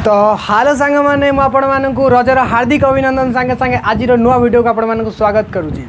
तो हाल सांग मैंने मुझे रजर हार्दिक अभिनंदन सांगे सांगे आज नुआ वीडियो को आपण स्वागत करुँची।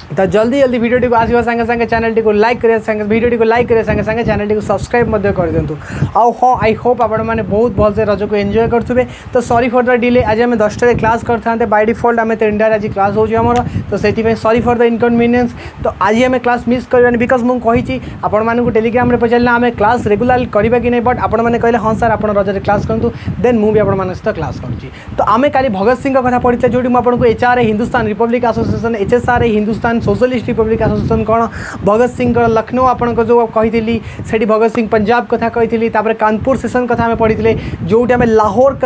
तो जल्दी जल्दी वीडियो को आसवा सांगे सांगे चैनल टी को लाइक करें सांगे वीडियो को लाइक करें सांगे सांगे चैनल टी को सब्सक्राइब कर दिंतु। आउ हाँ आई होप आपण मैंने बहुत भलसे रज को एंजॉय करुवे। तो सॉरी फॉर द डिले आज आम 10 क्लास करते बाय डिफॉल्ट आम 3 आज क्लास होमर तो से सॉरी फॉर द इनकनविनियंस। तो आज आम क्लास मिस करवानी बिकज मुझे आपण मानक टेलीग्राम में पचारे आम क्लास रेगुलर करवा कि नहीं बट आपण मैंने कहले हाँ सर आप रजरे क्लास करूँ देन मुझे आपण सहित क्लास करुँची। तो आम काली भगत सिंह कथा पढ़ी जो मुझे HRA Hindustan Republic association HSRA Hindustan socialist Republic association कौन भगत सिंह लखनऊ आपण जो कही से भगत सिंह पंजाब कथा कही कानपुर सेशन कथा आम पढ़ी जो आम लाहौर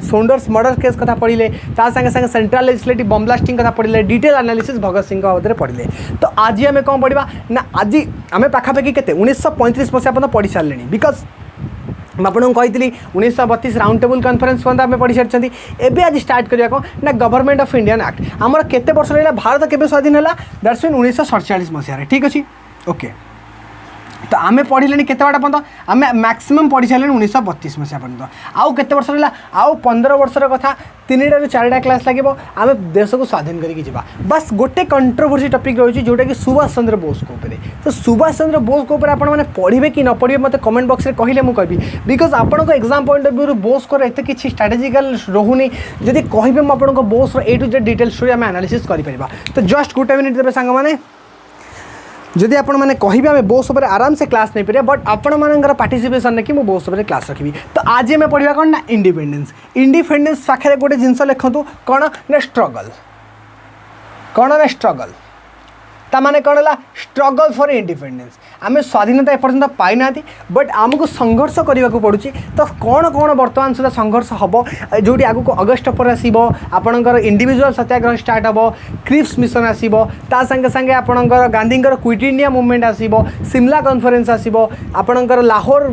सोंडर्स मर्डर केस कथा पढ़ले सागे सागे सेंट्रल लेजिस्लेटिव बम ब्लास्टिंग कथा पढ़ले डिटेल एनालिसिस भगत सिंह बाबद पढ़ले। तो आज आम कौन पढ़ा ना आज आम पाखापाखि के 1935 मसीहा पर्यटन पढ़ी सारे बिकज मुझे कही 1932 राउंड टेबल कॉन्फ्रेंस पर्यटन आम पढ़ी सारी एवं आज स्टार्ट करिया कौन ना गवर्नमेंट ऑफ इंडियन एक्ट आमर केते वर्ष रहा भारत केबे स्वाधीन है दैट्स मीन 1947 मसीह ठीक अच्छे ओके। तो आम पढ़ले के बाटा पर्यटन आम मैक्सिमम पढ़ी सारे 1932 मसीहा पर्यटन आउ के वर्ष रहा आउ 15 वर्षर कथा 3टा ରୁ 4टा क्लास लगे आम देश को स्वाधीन करके बस गोटे कंट्रोवर्सी टॉपिक रही है जोटा कि सुभाष चंद्र बोस को ऊपर। तो सुभाष चंद्र बोस को ऊपर आपण मैंने पढ़े कि न पढ़े मत कमेंट बॉक्स में कहले मुझे कहि बिकज आपण exam point of view Bose को एत कि स्ट्राटेजिकल रोनी जदि कहे मुझे Bose A to Z detail story आम एनालिसिस करें। तो जस्ट गोटे मिनिट देवे सांग मैंने जदि आपण मैंने कहे आम बोस पर आराम से क्लास नहीं पारे बट आपण मानकर पार्टिसिपेशन कि मुझे बोस पर क्लास रखी। तो आज आम पढ़ा कौन ना इंडिपेंडेंस पाखे गोटे जिनस लिखु कौन ना स्ट्रगल कौन ना स्ट्रगल ताने कौन है स्ट्रगल फॉर इंडिपेंडेंस आम स्वाधीनता एपर्यंत पाई ना बट आमको संघर्ष करने को पड़ुची। तो कौन कौन बर्तमान सुधा संघर्ष हम जो आगू अगस्ट पर आसो आपणकर इंडिविजुअल सत्याग्रह स्टार्ट हम क्रिप्स मिशन आसो सागे सागे आपणकर गांधींकर क्विट इंडिया मूवमेंट आसो सिमला कॉन्फ्रेंस आसो आपणकर लाहौर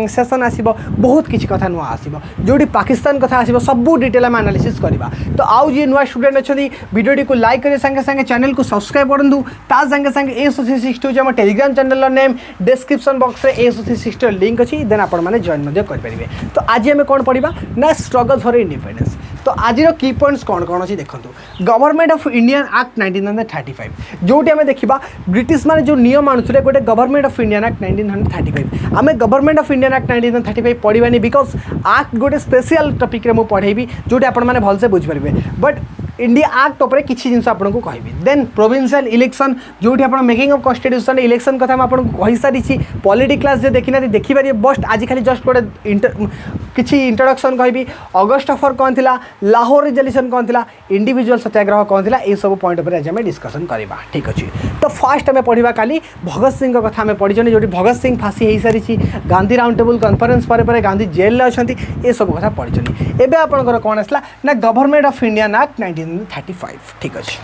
सेशन आसो बहुत किसी कथा नुआ आसो जो पाकिस्तान कथा आसो सबू डिटेल आम एनालिसिस करवा। तो आउ जी नुआ स्टूडेंट अच्छा वीडियो को लाइक करें सागे सागे चैनल को सब्सक्राइब करूँ सागे सागे A360 हूँ Telegram channel name description box में A360 लिंक अच्छी देन आप जॉइन करेंगे। तो आज आम कौन पढ़ा ना स्ट्रगल फॉर इंडिपेंडेंस। तो आज की पॉइंट्स कौन कौन अच्छी देखो गवर्नमेंट ऑफ इंडियन एक्ट 1935 जोटी आम देखा ब्रिटिश माने जो नियम आणुले गोटे गवर्नमेंट ऑफ इंडियन एक्ट 1935 आम गवर्नमेंट ऑफ इंडियन एक्ट 1935 पढ़ानी बिकज एक्ट गोटे स्पेशल टॉपिक रे मु पढ़ेबी जोटी आपण माने भलसे बुझिपारे बट इंडिया एक्ट उपर किसी जिन आपको कहबी। देन प्रोविंशियल इलेक्शन जोटी आप मेकिंग ऑफ कॉन्स्टिट्यूशन इलेक्शन कथा आपको कही सारी पॉलिटिक्स क्लास जो देखी ना देखिपारे बस्ट आज खाली जस्ट गोटे किसी इंट्रोडक्शन कहबी अगस्ट फॉर कौन थिला लाहौर रिजोल्यूशन कौन थिला इंडिविजुअल सत्याग्रह कौन थिला ये सब पॉइंट पर आज आम डिस्कसन करवा ठीक अच्छे। तो फास्ट आम पढ़ा काली भगत सिंह कथा आम पढ़ी जो भगत सिंह फांसी हो सारी गांधी राउंड टेबल कॉन्फ्रेंस पर गांधी जेल अच्छा ये सब कथा पढ़ी एवं आपंकर कौन आसला ना गवर्नमेंट ऑफ इंडियन एक्ट 1935 ठीक अच्छे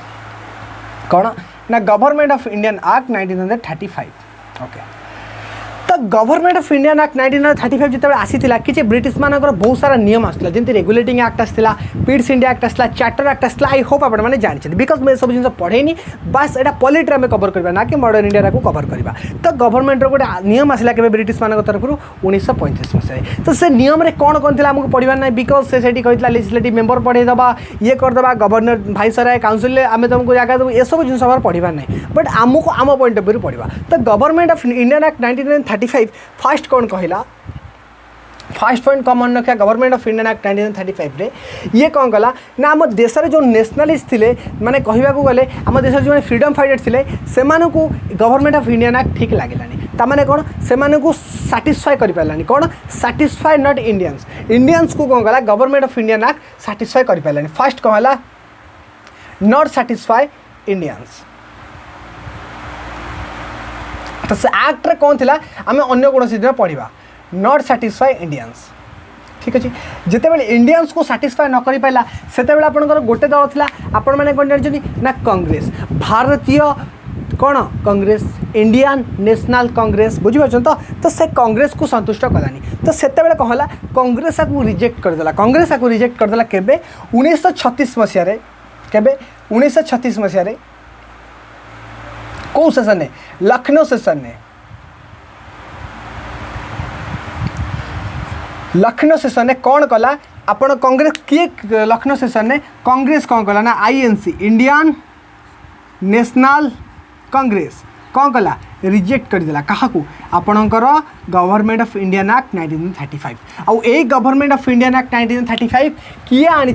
कौन ना government of Indian act 1935 okay. तो गवर्नमेंट ऑफ इंडियन एक्ट 1935 जिते आसीला कि ब्रिटिश मानकर बहुत सारा नियम आसला जमी रेगुलेटिंग एक्ट आसला पिट्स इंडिया एक्ट आसला चार्टर एक्ट आसला आई होप आप जानते बिकज मैं सब जिन पढ़ेनी बस यहाँ पॉलिटी आम कवर करवा ना कि मॉडर्न इंडिया को कवर करवा। तो गवर्नमेंट गोटे नियम आसला के ब्रिटिश मान तरफ 1935 मसीह। तो से नियम रे कौन कौन आमको पढ़ा ना बिकज से कहता लेजिस्लेटिव मेम्बर पढ़ेदबा ये करदे गवर्नर भाईसराय काउंसिल आम तुमको जगह देव ये सब जिन पढ़ा ना बट आमको आम पॉइंट ऑफ व्यू पढ़ा। तो government of Indian act 1935 fast कौन कहला फास्ट पॉइंट कमन रखा गवर्नमेंट ऑफ इंडियन एक्ट 1935 रे ये कौन कला ना आम देश जो नेशनलिस्ट थे माने कहवा गले आम देश जो फ्रीडम फाइटर थे से गवर्नमेंट ऑफ इंडियन एक्ट ठीक लगे ताने कौन से साटिस्फाई कर पारानी कौन साटिस्फाई नॉट इंडियंस इंडियंस को कौन कला government of Indian act satisfy कर पारानी फास्ट कहला नॉट साटिस्फाई इंडियंस। तो से एक्ट रे कौन थिला आम अन्य कौन दिन पढ़ा नॉट साटिस्फाई इंडियंस ठीक अच्छे। जितेबाला इंडियंस को साटिस्फाई न कर पाला से आपंकर गोटे दल था आपण मैंने कौन जानते ना कांग्रेस भारतीय कौन कांग्रेस इंडियन नेशनल कांग्रेस बुझीपार। तो से कांग्रेस को संतुष्ट कलानी तो से कहला कांग्रेस को रिजेक्ट करदेला कांग्रेस को रिजेक्ट करदेला केबे 1936 मसीह केबे 1936 मसीह कौ सेशन ने लखनऊ सेशन ने लखनऊ सेशन ने कौन कला आपण कांग्रेस किए लखनऊ सेशन में कांग्रेस कौन कला ना आईएनसी इंडियन नेशनल कांग्रेस कौन कला रिजेक्ट करदेला क्या आपणकर गवर्नमेंट ऑफ इंडियन एक्ट 1935 आउ ए गवर्नमेंट ऑफ इंडियन एक्ट 1935 किए आनी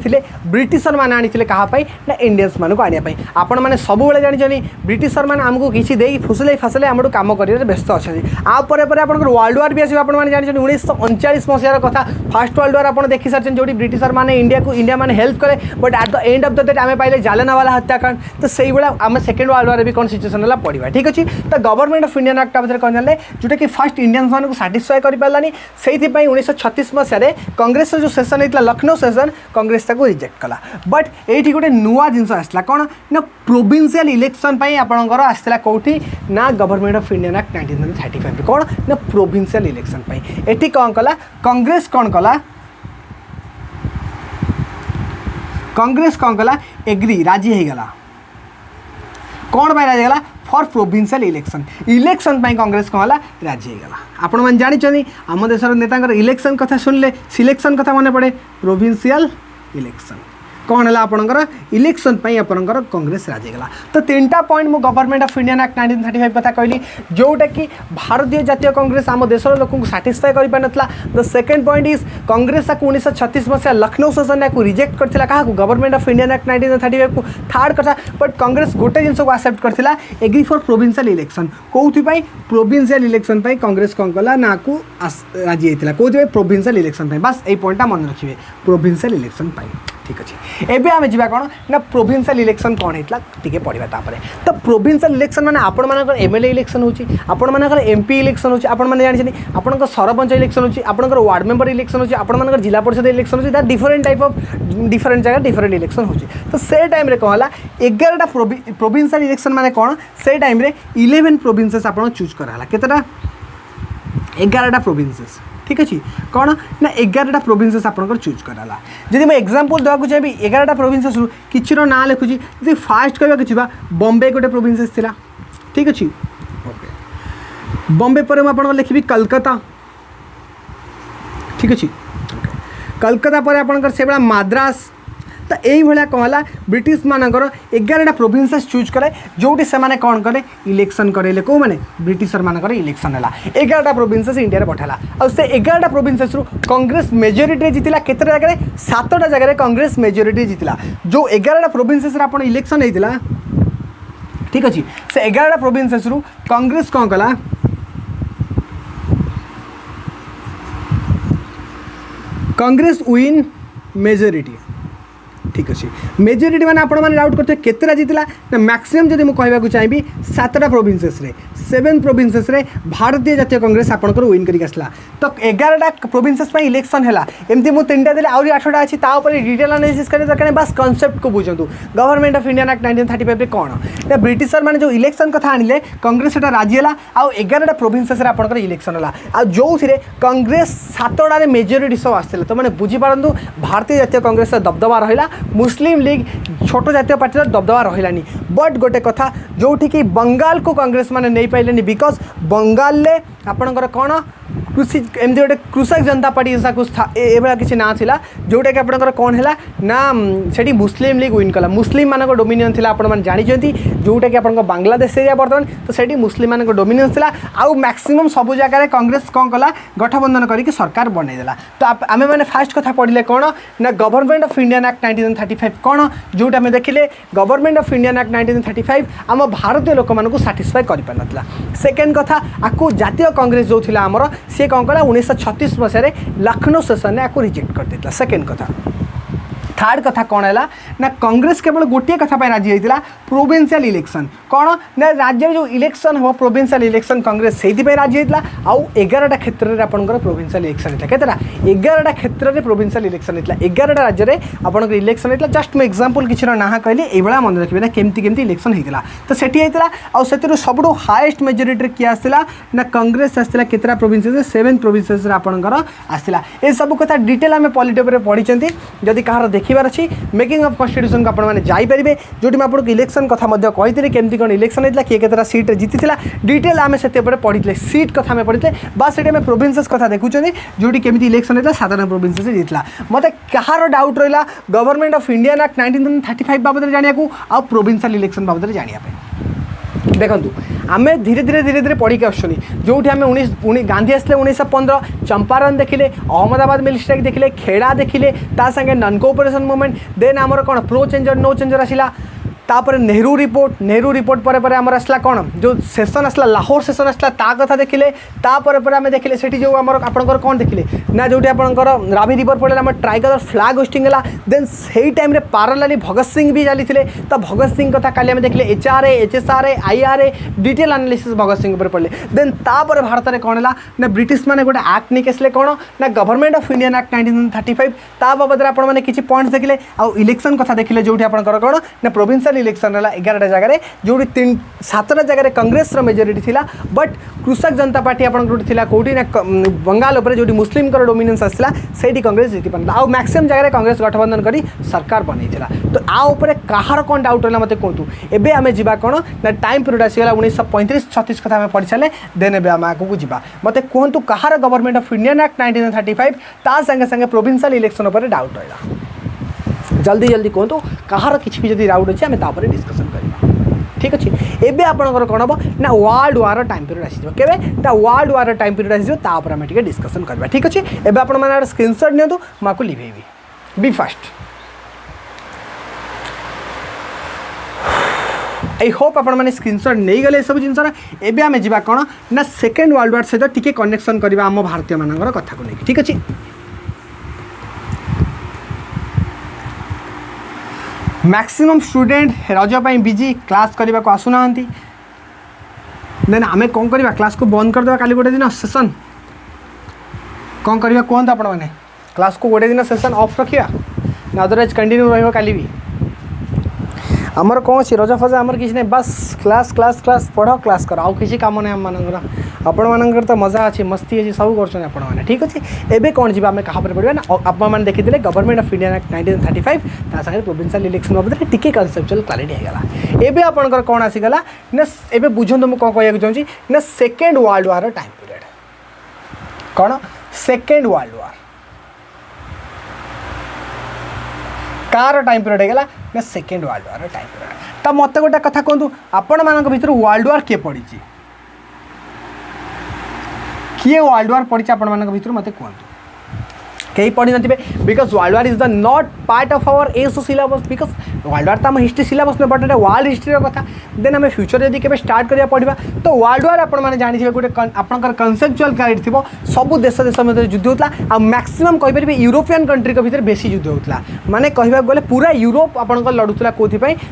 ब्रिटिशर मैंने आनी क्या ना इंडियंस मानक आने आपण मैंने सब जानी ब्रिटिशर मैंने आमको किसी दे फुसले फासले आम कम कर व्यस्त अच्छा आपर वर्ल्ड वार भी आस जानी 1939 मसीहार कथा फास्ट वर्ल्ड वार आप देखी सारी जो ब्रिटिशर मैंने इंडिया मैंने हेल्प कले but at the end of the day आम पाइले जालियानवाला हत्याकांड तो से आम सेकेंड वर्ल्ड वार भी कौन सिचुएसन है पड़ा ठीक अच्छे तो गवर्नमेंट ऑफ इंडियन एक्ट भितर कौन जाने जोटा कि फास्ट इंडियंस मानक साटिस्फाई कर पारानी से 1936 मसीह कांग्रेस जो सेशन होता लखनऊ सेशन कांग्रेस रिजेक्ट कला बट ये गोटे नुआ जिन आसला कौन ना प्रोविंशियल इलेक्शन आपंकर आसला कौटी ना गवर्नमेंट ऑफ इंडियन एक्ट 1935 कौन ना प्रोविंशियल इलेक्शन ये कौन कला कांग्रेस कौन कला एग्री राजी हो गला कौन पर राजी गला फॉर प्रोविंशियल इलेक्शन कांग्रेस कौन है राजी हो गला आपण मैंने जानी आम देशर नेता इलेक्शन कथा शुणिले सिलेक्शन कथा मन पड़े प्रोविंशियल इलेक्शन कौन है आपंकर इलेक्शन आपंकर कांग्रेस राजी गला तो 3टा पॉइंट मु गवर्नमेंट ऑफ इंडियन एक्ट 1935 कथा कहली जोटा कि भारतीय जातीय कांग्रेस आम देशर लोक साटिस्फाई कर पारा the second point is Congress 1936 मसीहा लखनऊ सेशन को रिजेक्ट करथिला क्या गवर्नमेंट ऑफ इंडियन एक्ट 1935 को थर्ड कथा बट कांग्रेस गोटे जिन को एक्सेप्ट करथिला एग्री फॉर प्रोविंशियल इलेक्शन कौन प्रोविंशियल इलेक्शन कांग्रेस कौन कला ना को राजी होता कौन प्रोविंशियल इलेक्शन बस ये पॉइंटा मन रखिए प्रोविंशियल इलेक्शन ठीक अच्छे एवं आम जा कौन ना प्रोविंशियल इलेक्शन कौन होता टी पढ़ा तो प्रोविंशियल इलेक्शन मैंने आपण मान एमएलए इलेक्शन होकर एमपी इलेक्शन होती जानी आपण सरपंच इलेक्शन होती आपंकर वार्ड मेंबर इलेक्शन होती आपण जिला परिषद इलेक्शन होती डिफरेंट टाइप ऑफ डिफरेंट जगह डिफरेंट इलेक्शन होती तो से टाइम रे कौन है 11टा प्रोविंशियल इलेक्शन माने कौन से टाइम रे 11 प्रोविंसेस आप चूज कराला केतटा 11टा प्रोविंसेस ठीक अच्छे कौन ना 11टा प्रोविंसेस आपंकर चूज कराला जदि मैं एग्जांपल देवाक चाहिए 11टा प्रोविंसेस किसी ना लिखुची जी फास्ट कहवा कि बॉम्बे गोटे प्रोविंसेस थिला ठीक अच्छे ओके बॉम्बे पर मुझे लिखी कलकत्ता ठीक अच्छे कलकत्ता पर आपंकर से भाया माद्रास तो यही कौन है ब्रिटिश मानकर 11टा प्रोविंसेस चूज कले जोटी से माने कौन कले इलेक्शन करेले कौ माने ब्रिटिशर मानकर इलेक्शन है 11टा प्रोविंसेस इंडिया रे पठाला और से 11टा प्रोविंसेस कांग्रेस मेजोरिटी जीतिला केतटा जगह 7टा जगह कांग्रेस मेजोरिटी जीतिला जो 11टा प्रोविंसेस आपण इलेक्शन होता ठीक अच्छे से 11टा प्रोविंसेस कांग्रेस कौन कला कांग्रेस विन मेजोरिटी ठीक अच्छे मेजोरिटी मैंने आपण मैंने डाउट करते केतटा जीतला ना मैक्सिमम जब मुझे कहवाक चाहिए 7टा प्रोविंसेस 7 प्रोविंसेस भारतीय जातीय कांग्रेस आपंकर विन करके आसला तो 11टा प्रोविंसेस इलेक्शन है एमती मुझे 3टा देले आउरी 8टा अच्छी डिटेल एनालिसिस करने दरकार बस कॉन्सेप्ट को बुझंतु गवर्नमेंट ऑफ इंडियन एक्ट 1935 कौन ना ब्रिटिशर मैंने जो इलेक्शन कथा आनिले कांग्रेस राजी है आउ 11टा प्रोविंसेस आपंकर इलेक्शन है आ जो कांग्रेस 7टा मेजोरिटी सब आसते तो मैंने बुझीपारतु भारतीय जातीय कांग्रेस दबदबा रहा मुस्लिम लीग छोट जातीय पार्टी दबदबा रही बट गोटे कथा जोटी कि बंगाल को कांग्रेस मैंने नहीं पाइले बिकज बंगाल में आपणकर कौन कृषि एमती गोटे कृषक जनता पार्टी एभा किसी ना था जोटा कि आपंकर कौन है ना से मुस्लिम लीग विन कला मुस्लिम मान डोमिनियन थी आप जानते जोटा कि आप बांग्लादेश एरिया बर्तमान तो से मुस्लिम मान डोमिनियन थी आउ मैक्सिमम सब जगह कांग्रेस कौन कला गठबंधन करके सरकार बनईदेला तो आम मैंने फास्ट कथा पढ़ले कौन ना गवर्नमेंट ऑफ इंडियन एक्ट 1935 कौन जोटा आम देखिले गवर्नमेंट ऑफ इंडियन एक्ट 1935 आम भारतीय लोक मानक साटिस्फाई कर पारा सेकेंड कथा आपको जातीय कांग्रेस जो थी आमर सी कौन कला 1936 मसीह लखनऊ सेशन ने आपको रिजेक्ट कर देता सेकेंड कथा थर्ड कथा कौन है ना कांग्रेस केवल गोटे कथा राजी होता प्रोविंशियल इलेक्शन कौन ना राज्य जो इलेक्शन हम प्रोविंशियल इलेक्शन कांग्रेस से राजी होता आउ 11टा क्षेत्र में आपंकर प्रोविंशियल इलेक्शन होता केतटा 11टा क्षेत्र में प्रोविंशियल इलेक्शन होता 11टा राज्य में आपंकर इलेक्शन होता जस्ट मुझे एग्जांपल किसी ना कहली ये मन रखिए ना केमती इलेक्शन होता तो सेठी होता आउ सबुठ हाएस्ट मेजोरिटी किए आसला ना कांग्रेस आसला केतटा प्रोविंसेस 7 प्रोविंसेस आपंकर आसला ये सब कथा डिटेल आम पॉलिटिक्स पढ़ी जदि कहार देखिबार अच्छी मेकिंग ऑफ कॉन्स्टिट्यूशन को आपने जापर जो आपको इलेक्शन इलेक्शन कथा कही केमती कौन इलेक्शन होता किए केतटा सीट जीति डिटेल आम से पढ़ी सीट कथा आम पढ़ी बास से प्रोविंसेस कथा देखुं जोटी केमती इलेक्शन होता 7 प्रोविंसेस जीतला मत कहार डाउट रहा गवर्नमेंट ऑफ इंडियन एक्ट 1935 बाबद जाना आ प्रोविंशियल इलेक्शन बाबद जानापी देखूँ आम धीरे धीरे धीरे धीरे पढ़ी आसुँ जो आम 19 गांधी आसले 1915 चंपारण देखिले अहमदाबाद मिल स्ट्राइक देखिले खेड़ा देखिले ता संगे नन कोऑपरेशन मूवमेंट देन आमर कौन प्रो चेंजर नो चेंजर आसला तापर नेहरू रिपोर्ट पर आमर आसला कौन जो सेशन आसला लाहौर सेशन आसला ता कथा देखिले तापर आम देखिले सेठी जो आमर आपनकर कौन देखिले ना जोटी आपनकर रावी रिवर पड़े आम ट्राई कलर फ्लैग होस्टिंग है देन से टाइम रे पारालाली भगत सिंह भी चली तो भगत सिंह कथा काली आम देखिले HRA HSRA IRA detail analysis Bhagat Singh पर पड़े देन तापर भारत में कौन है ना ब्रिटिश मैंने गोटे एक्ट नहीं आसले कौन ना गवर्नमेंट ऑफ इंडियन एक्ट 1935 ता बाबद आपने किसी पॉइंट्स देखिले आ इलेक्शन कथा देखिले जो आपनकर कौन ना प्रोविंशियल इलेक्शन है 11टा जगह जो 7टा जगह कांग्रेस मेजोरिटी थिला बट कृषक जनता पार्टी आपंकर कौटी ना बंगाल जो मुस्लिम डोमिनेंस आसला से कांग्रेस जीति पारा आ मैक्सिमम जगह कांग्रेस गठबंधन करी सरकार बनई तो आउपर कहार कौन डाउट रहा मत कहतु एबे आमे जिबा कौन ना टाइम पीरियड आसीगला 1935-36 कथा आम पढ़ी सारे देन एबे आम आगू जावा मत कहतु कहार गवर्नमेंट ऑफ इंडियन एक्ट 1935 ता संगे संगे प्रोविंशियल इलेक्शन पर डाउट रहा जल्दी जल्दी कहतु कहार किसी भी जब डाउट अच्छे आम डिस्कसन करवा ठीक अच्छे एबे आपंकर कौन हम ना वर्ल्ड वार टाइम पीरियड आसीज केवे ना वर्ल्ड वार टाइम पीरियड आसीज आम डिस्कसन करवा ठीक अच्छे एबे आपण मैंने स्क्रीनशॉट नियंतु माको लिभेबी बी फास्ट आई होप आपण मैंने स्क्रीनशॉट नहीं गले सब जिनसर एबे आमे जिबा कौन ना सेकेंड वर्ल्ड वार सहित टिके कनेक्शन करवा आम भारतीय मानकर कथा को लेकिन ठीक अच्छे मैक्सिमम स्टूडेंट रजपाई बिजी क्लास करने को आसुना देन आम कौन करवा क्लास को बंद करदे काली गोटे दिन सेशन कौन करवा कहते आपण मैंने क्लास को गोटे दिन सेशन ऑफ रखा ना अदरवाइज कंटिन्यू रहा काली भी आमर कौन अच्छी रज फजा आमर किसी नहीं बस क्लास क्लास क्लास पढ़ क्लास कर आउ किसी काम नहीं आम मानकर आपण मानकर तो मजा अच्छी मस्ती अच्छी सब कर ठीक अच्छे एबे कौन जी आम क्या पढ़ा ना आपने देखिए गवर्नमेंट ऑफ इंडियन एक्ट 1935 ता सागे प्रोविंशियल इलेक्शन बाबद टिके कनसेप्चुअल क्लारिटी होगा एबे आपंकर कौन आसीगला ना एबे बुझंतु मु कौन कहया चाहूँगी ना second world war time period कौन सेकेंड वर्ल्ड वार कार टाइम पीरियड होगा ना second world war time period तो मत गोटे कथा कहतु आपण मान भर वर्ल्ड वार किए पड़ी किए वर्ल्ड वार पड़ी आपण मान भर मत कहतु कहीं पढ़ी नथिबे because world war is the not part of our एसो सिलेबस बिकज वर्ल्ड वार तो आम हिस्ट्री सिलेबस में बट वर्ल्ड हिस्ट्री कथा देन आम फ्यूचर यदि के स्टार्ट करिया पढ़ा तो वर्ल्ड वार आपण मैंने जानी गोटे आपंकर कनसेप्चुअल क्लारिटी थी सब देश देश मध्य युद्ध होता आ मैक्सिमम कहीपर यूरोपियन कंट्री के भितर बेसी युद्ध होता माने कहवा गले पूरा यूरोप आपंकर लड़ुला कौन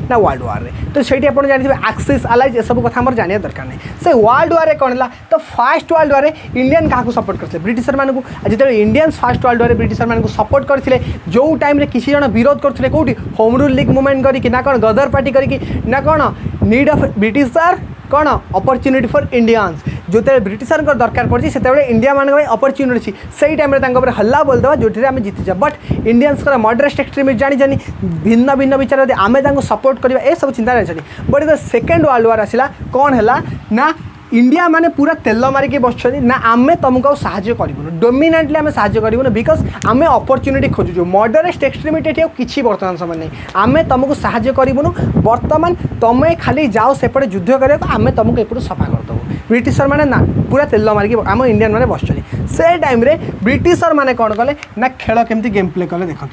ना वर्ल्ड वार तो से आप जानी एक्सिस अलाइज सब कथा आम जाना दरकार नहीं से वर्ल्ड वार कौन है तो फास्ट वर्ल्ड वार इंडियन क्या सपोर्ट करते ब्रिटिशर मानू जो Indians first world war britisher मानू सपोर्ट करते जो टाइम रे किसी जन विरोध करते कौटी होम रूल लीग मूवमेंट करके ना कौन गदर पार्टी करके ना कौन नीड ऑफ ब्रिटिशर कौन अपॉर्चुनिटी फॉर इंडियंस जो ब्रिटिशर दरकार पड़ी से इंडिया मान अपॉर्चुनिटी से टाइम हल्ला बोलदेवा जो आम जीति बट इंडियंस मॉडरेस्ट एक्सट्रीमिस्ट जानी जानी भिन्न भिन्न विचार आम सपोर्ट करवा ये सब चिंता रही बट जो सेकेंड वर्ल्ड वार आसला कौन है ना इंडिया माने पूरा तेल मारिकी बस ना आम तुमको साहाଯ୍य करूँ डोमिनेटली आम साहाଯ୍य करूँ बिकज आम अपॉर्चुनिटी खोजुँ मॉडरेस्ट एक्सट्रीमिटी किसी बर्तमान समय नहीं आम तुमको साहाଯ୍य करूँ बर्तमान तुम्हें खाली जाओ सेपटे युद्ध करने आम तुमको एपटू सफा करदेव ब्रिटिशर माने ना पूरा तेल मारिकी आम इंडियन मैंने बस से टाइम रे ब्रिटिशर माने कौन कले ना खेल केमती गेम प्ले कले देखो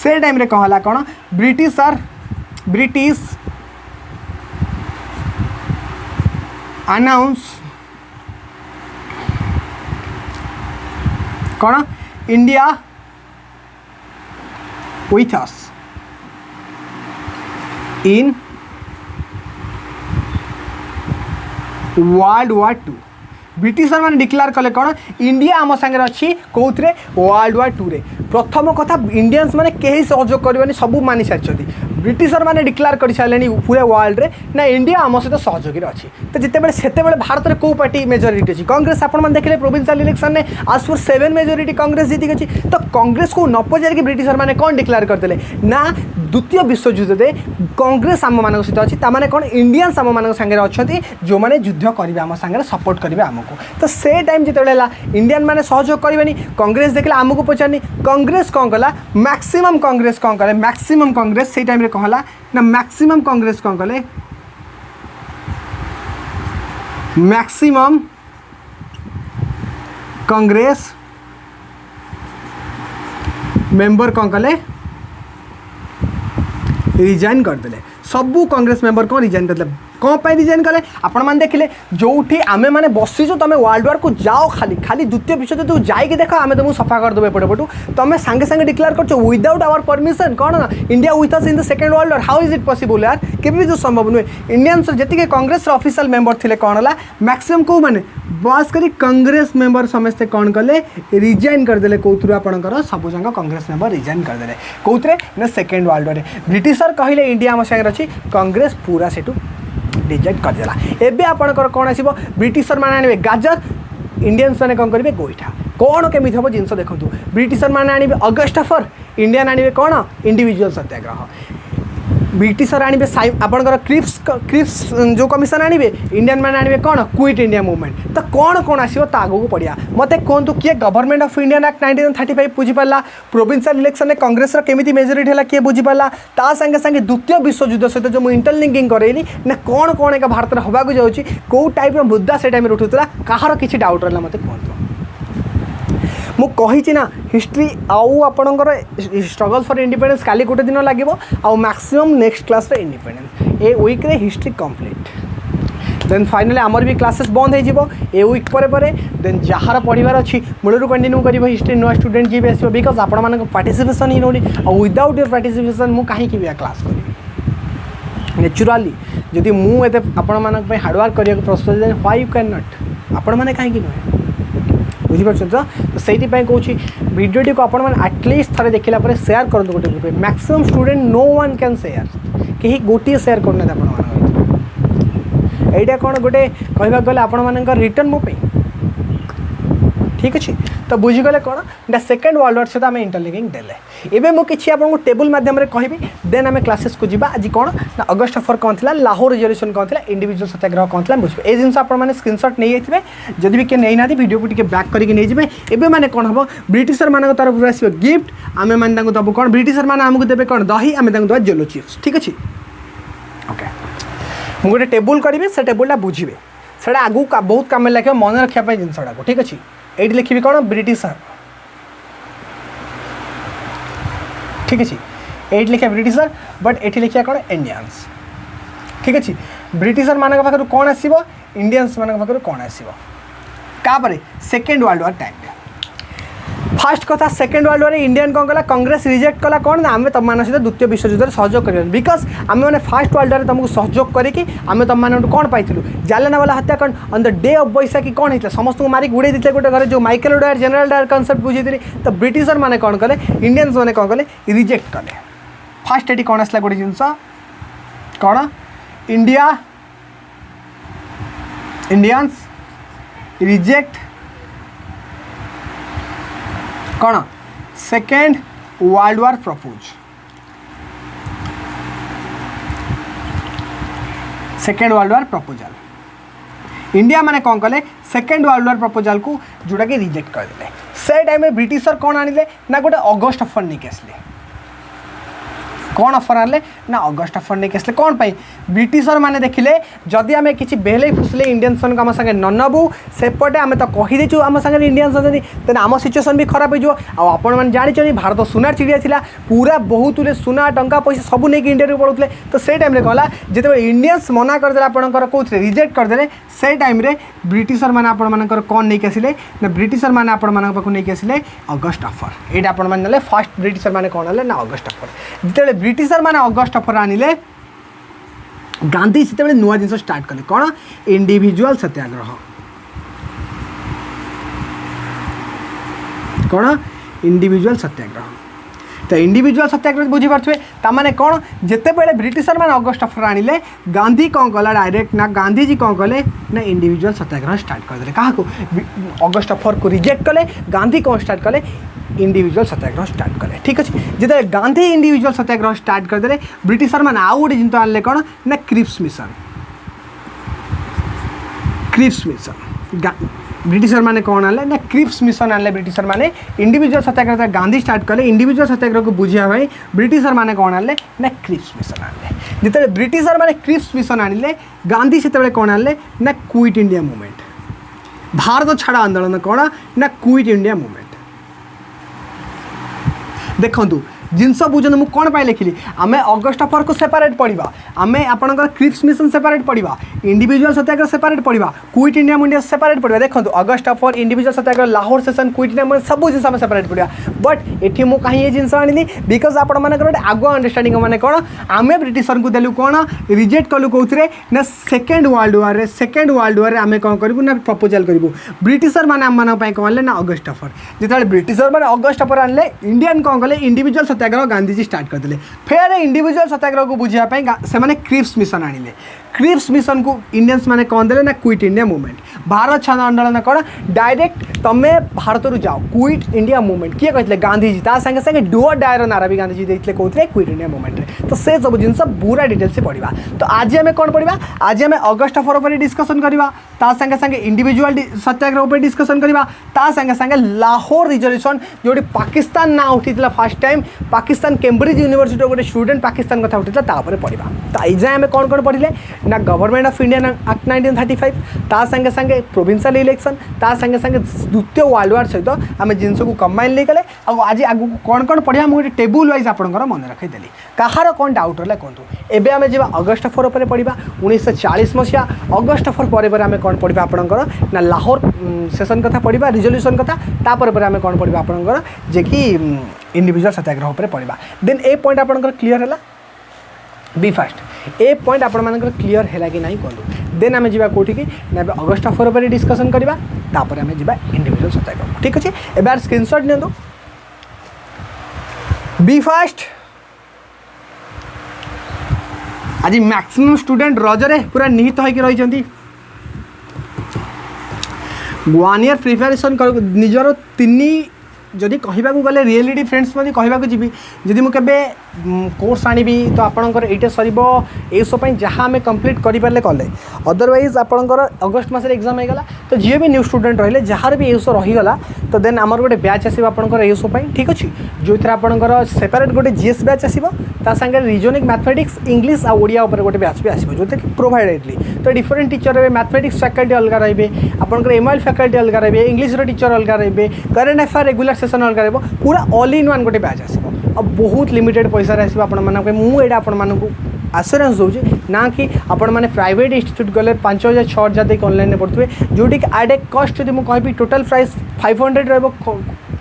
से टाइम रे कहला कौन ब्रिटिश अनाउंस कौन India with us in World War II britisher मैंने डिक्लेयर कले कौन इंडिया आम सागर अच्छी कौन वर्ल्ड वार 2 रे प्रथम कथा इंडियंस मैंने कहीं सहयोग करवानी सब मानि सारी ब्रिटिशर मैंने डिक्लेयर कर सारे पूरे वर्ल्ड रे ना इंडिया आम सहित सहयोगी अच्छी तो जितेबाला से भारत में कौ पार्टी मेजोरिटी अच्छी कांग्रेस आप देखिए प्रोविंशियल इलेक्शन में आज फॉर 7 मेजोरिटी कांग्रेस जीत गई तो कांग्रेस को न पचारिक ब्रिटिशर मैंने कौन डिक्लेयर करते ना द्वितीय विश्वयुद्ध में कांग्रेस आम मान सहित अच्छी ताने कौन इंडियंस आम मान सागर अच्छा जो मैंने युद्ध करेंगे आम सागर सपोर्ट करेंगे आमको तो से टाइम जिते इंडियन मैंने सहयोग करें कांग्रेस देखला आमको पचारनी कांग्रेस कौन कला मैक्सिमम कांग्रेस कौन कले मैक्सिमम कांग्रेस से टाइम कहला ना मैक्सिमम कांग्रेस कौन कले मैक्सिमम कांग्रेस मेंबर कौन कले रिजाइन करदे सबू कांग्रेस मेंबर कौन रिजाइन करदे कौन पर रिजाइन कले आपण मैंने देखिले जोठी आमे माने बसीचु तुम वर्ल्ड वार को जाओ खाली खाली द्वितीय विश्वयुद्ध जाइए देख आम तुमको सफा करदेव एपटे पटू तुम सांगे सांगे डिक्लेयर कर विदाउट आवर परमिशन कौन ना India with us in the second world war how is it possible यार केबे जो संभव नुहे Indians ji Congress official member थे कौन है मैक्सिमम कौ मैंने बस करी कांग्रेस मेंबर समस्ते कौन कले रिजाइन करदे कौर आपंकर सबूक कांग्रेस मेंबर रिजाइन करदे कौन ना सेकेंड वर्ल्ड वार ब्रिटिशर कहले इंडिया आम सागर अच्छी कांग्रेस पूरा सेठू रिजेक्ट करदेला एबे आपणकर कौन आसो ब्रिटिशर मैंने आने गाजर इंडियंस मैंने कौन करेंगे गोईठा कौन केमी हम जिन देखो ब्रिटिशर मैंने आने अगस्ट फॉर इंडियन आने कौन इंडिविजुअल सत्याग्रह ब्रिटिशर आने आपंकर क्रिप्स जो कमिशन आने इंडियन मैंने आने कौन क्विट इंडिया मूवमेंट तो कौन कौन आसो आगू पड़ा मत कहतु किए गवर्नमेंट ऑफ इंडियन एक्ट 1935 बुझीपारा प्रोविंशियल इलेक्शन में कांग्रेस केमी मेजोरिटी है किए बुझीपारा ता संगे संगे द्वितीय विश्वयुद्ध सहित जो मुझे इंटरलिंकिंग करेली ना कौन कौन एक भारत में होगा जाऊँगी कौ टाइप मुद्दा से टाइम उठूला कहार किसी डाउट रहा मत कहतु मुझे ना हिस्ट्री आउ आपणकर स्ट्रगल फॉर इंडिपेंडेंस काली गोटे दिन लगे आउ maximum next class independence a week रे हिस्ट्री कंप्लीट देन फाइनली आमर भी क्लासेस बंद हो ए वीक पर देन जार पढ़ार अच्छी मूलर कंटिन्यू कर हिस्ट्री नुआ स्टूडेंट जी भी आस बिकज आपण पार्टिसिपेशन ही नौनी विदाउट योर पार्टिसिपेशन मुझे कहीं क्लास करी नेचुराली जदि मुझे आपण हार्डवर्क करने प्रस्तुत व्हाई यू कैन नॉट आपण मैंने कहीं नुहे बुझीपार तो से कौन भिडियो को आपण एटलिस्ट थे देखला सेयार करूँ गोटे group maximum student no one can share कहीं गोटे सेयार करना आपटा कौन गोटे कहवाक गले आपण रिटर्न मो ठीक अच्छे तो बुझीगले कौन ना सेकेंड वर्ल्ड वार सहित आम इंटरलिंकिंग देले एवं मुझे आपको टेबुल मध्यम कहि देन आम क्लासेस को जीवा आज कौन ना अगस्ट फॉर कौन थी लाहौर रिजोल्यूशन कौन थी इंडिविजुअल सत्याग्रह कौन थी बुझे ये जिन आपने स्क्रीनशॉट नहीं जाते जदि भी किए नहीं ना वीडियो को टी बैक करके नहीं जाए एवं मैंने कौन हम ब्रिटिशर मान तरफ आस गिफ्ट आम मैंने दबू कौन ब्रिटिशर मैंने आमको देवे कौन दही आम दबा जेलो चिप्स ठीक अच्छे ओके मुझे गोटे टेबुल करी से टेबुलटा बुझे से आगू बहुत कम लगे मन रखापी जिनसा ठीक अच्छे ये लिखी कौन ब्रिटिशर ठीक अच्छे ये लिखा ब्रिटिशर बट ये लिखा कौन इंडियंस ठीक अच्छे ब्रिटिशर मान पाखर कौन आसो इंडियंस मान पाखर कौन आसो copper second world war time fast कथा सेकेंड वर्ल्ड वार इंडियन कौन कला कांग्रेस रिजेक्ट कला कौन ना आम तुम मान सहित द्वितीय विश्वयुद्ध सहयोग कर बिकज आम मैंने फास्ट वर्ल्ड वार तुमको सहयोग करके आम तुम मान कौन पाइलु जालियानवाला हत्याकांड on the day of Baisakhi कौन होता समस्त मारिक उड़े देते गोटे घर जो Michael Dyer General Dyer concept बुझे तो ब्रिटिशर मैंने कौन कले इंडियंस मैंने कौन कले रिजेक्ट कले फास्ट ये कौन आसला गोटे जिनस कौन इंडिया इंडियंस रिजेक्ट कौन सेकेंड वर्ल्ड वार प्रपोज सेकेंड वर्ल्ड वार प्रपोजल इंडिया माने कौन कले सेकेंड वर्ल्ड वार प्रपोजल को जोटा कि रिजेक्ट करदे से टाइम में ब्रिटिशर कौन आनिले ना गोटे अगस्ट ऑफर नहीं आसले कौन ऑफर आने ना अगस्ट ऑफर नहीं आसले कौन पाई ब्रिटिशर माने देखिले जदि आम कि बेहले फुसले इंडियंस आम सागे न नबू सेपटे आम तो कहीदेचु आम सागे इंडियंस अच्छा तेना आम सिचुएसन भी खराब हो आपण मैंने जानी भारत सुनार चिड़िया थिला पूरा बहुत सुना टंका पैसा सब नहीं इंडिया पड़ुले तो से टाइम कहला जिते इंडियंस मना करदे आपंकर कौन रिजेक्ट करदे से टाइम ब्रिटिशर मैंने आपर कौन नहीं आसिले ना ब्रिटिशर मैंने आपण नहीं आसिले अगस्ट ऑफर ये आपने फास्ट ब्रिटिशर मैंने कौन है ना अगस्ट ऑफर जिते ब्रिटिशर मैंने अगस्ट ऑफर आनिले गांधी से नुआ जिन स्टार्ट कले कौन इंडिविजुअल सत्याग्रह कौन इंडिविजुअल सत्याग्रह। तो इंडिविजुअल सत्याग्रह बुझीपारे ताने कौन जिते बड़े ब्रिटिशर मैंने अगस्ट अफर आनिले गांधी कौन कला डायरेक्ट ना गांधीजी कौन कले ना इंडिविजुअल सत्याग्रह स्टार्ट करदे। क्या अगस्ट अफर को रिजेक्ट कले गांधी कौन स्टार्ट कले इंडिविजुअल सत्याग्रह स्टार्ट कले। ठीक अच्छे जिते गांधी इंडिविजुअल सत्याग्रह स्टार्ट करदे ब्रिटिशर मैंने आउ गोटे जिन आनले कौन ना Cripps mission. Cripps mission Britisher माने कौन आनले ना क्रिप्स मिशन आनले ब्रिटिशर माने इंडिविजुअल सत्याग्रह गांधी स्टार्ट कले इंडिविजुअल सत्याग्रह को बुझिया भाई ब्रिटिशर माने कौन आनले ना क्रिप्स मिशन आनले। जिते ब्रिटिशर माने क्रिप्स मिशन आनिले गांधी से कौन आनले ना क्विट इंडिया मूवमेंट भारत छाड़ आंदोलन कौन ना क्विट इंडिया मूवमेंट। देखु जिनस बुझे मुझे कौन पाई लिखिली आम अगस्ट अफर को सेपरेट पढ़ा आम आपंकर क्रिप्स मिशन सेपरेट पढ़ा इंडिविजुअल सत्याग्रह सेपरेट पढ़ा क्विट इंडिया मूवमेंट सेपरेट पढ़ा। देखो August offer individual Satyagraha Lahore session quit India movement सब जिन आम सेपरेट पढ़ा बट ये मुझे कहीं ये जिन आनी बिकज आपण गोटे आगुआ अंडरस्टांडिंग मैंने कौन आम ब्रिटिशर को देलु कौन रिजेक्ट कलु कौन ना सेकेंड वर्ल्ड वार आम कौन करूँ ना प्रपोजाल करूँ ब्रिटिशर मैंने आम मानी कौन आने ना अगस्ट अफर जिते ब्रिटिशर मैंने अगस्ट अफर आनले इंडियन कौन कले इंडिविजुअल सत्याग्रह गांधीजी स्टार्ट करते फेर इंडिविजुअल सत्याग्रह को बुझापी से क्रिप्स मिशन आनिले। क्रिप्स मिशन को इंडियंस माने कौन देले ना क्विट इंडिया मूवमेंट भारत छाड़ आंदोलन कौन डायरेक्ट तमें भारत रू जाओ क्विट इंडिया मूवमेंट किए कहते गांधीजी सागे सागे डुअर डायर नारा भी गांधीजी देते कहते क्विट इंडिया मूवमेंट। तो से सब जिन पूरा डिटेल से पढ़ा। तो आज आम कौन पढ़ा आज आम अगस्ट अफर पर डिस्कसन करवा सागे सागे इंडिविजुअल सत्याग्रह पर डिस्कसन करवा सागे सागे लाहौर रिजोल्यूशन जोटी पाकिस्तान ना उठी first time Pakistan Cambridge university गोटे स्टूडेंट पाकिस्तान कथा उठी पढ़ा। तो ये आम कौन कौन पढ़ले ना गवर्नमेंट ऑफ इंडिया एक्ट 1935 ता संगे संगे प्रोविंशियल इलेक्शन ता संगे संगे द्वितीय वर्ल्ड वार सहित आम जिन को कंबाइन ले गले आज आगू कौन कौन पढ़ा मुझे टेबुल वाइज आपंकर मन रखीदेली कहार कौन डाउट है कहतु। एवं आम जा अगस्ट अफर पर पढ़ा 1940 मसीहा अगस्ट अफर पर आम कौन पढ़ा आपंकर ना लाहौर सेशन कथा पढ़ा रिजोल्यूशन कथा तापर आम कौन पढ़ा आपंकर जे कि इंडिविजुअल सत्याग्रह पर पढ़ा। देन ए पॉइंट आपंकर क्लीयर है बी फास्ट ए पॉइंट आपण मानकर क्लीयर है कि नहीं कहूँ। देन आम जा कौटी कि ना अगस्ट अफर पर डिस्कसन करवा तापर आम जा इंडिविजुअल सत्याग्रह। ठीक अच्छे एबार स्क्रीनशॉट नियंतु बी फास्ट। आज मैक्सिमम स्टूडेंट रजरे पूरा निहित होकर रही 1 ईयर प्रिपेरेसन निजर 3 जदि कहवाक गले रियलिटी फ्रेंड्स मैं कहवाक जी जदि मुझे कोर्स आनी तो आपंकर ये सर ये जहाँ आम कम्प्लीट करें कले अदरवाइज आपंकर अगस्ट मस एग्जाम होगा। तो जी भी न्यू स्टूडेंट रही जार भी एसो रहीगला तो देन आमर गोटे बैच आसो आपंकर एसो ठीक अच्छे जो थे आपंकर सेपरेट गोटे जीएस बैच आसो सागे रिजनिंग मैथमेटिक्स इंग्लिश आ ओडिया उपर गोटे बैच भी आसो जो प्रोवाइडेडली। तो डिफरेंट टीचर रहे मैथमेटिक्स फैकल्टी अलग रही आपंकर एमआईएल फैकल्टी अलग रही इंग्लिश टीचर अलग रही करेन्ट अफेयर रेगुलर सेशन अलग रहा पूरा ऑल इन वन गोटे बैच आसो अब बहुत लिमिटेड पैसा आसो मुझे आपको आश्योरेंस दूसरी ना कि आपण मैंने प्राइवेट इंस्टीट्यूट गले 5000 6000 देख ऑनलाइन पढ़ुए जोटी एट ए कस्ट जब मुझे कहि टोटाल प्राइस 500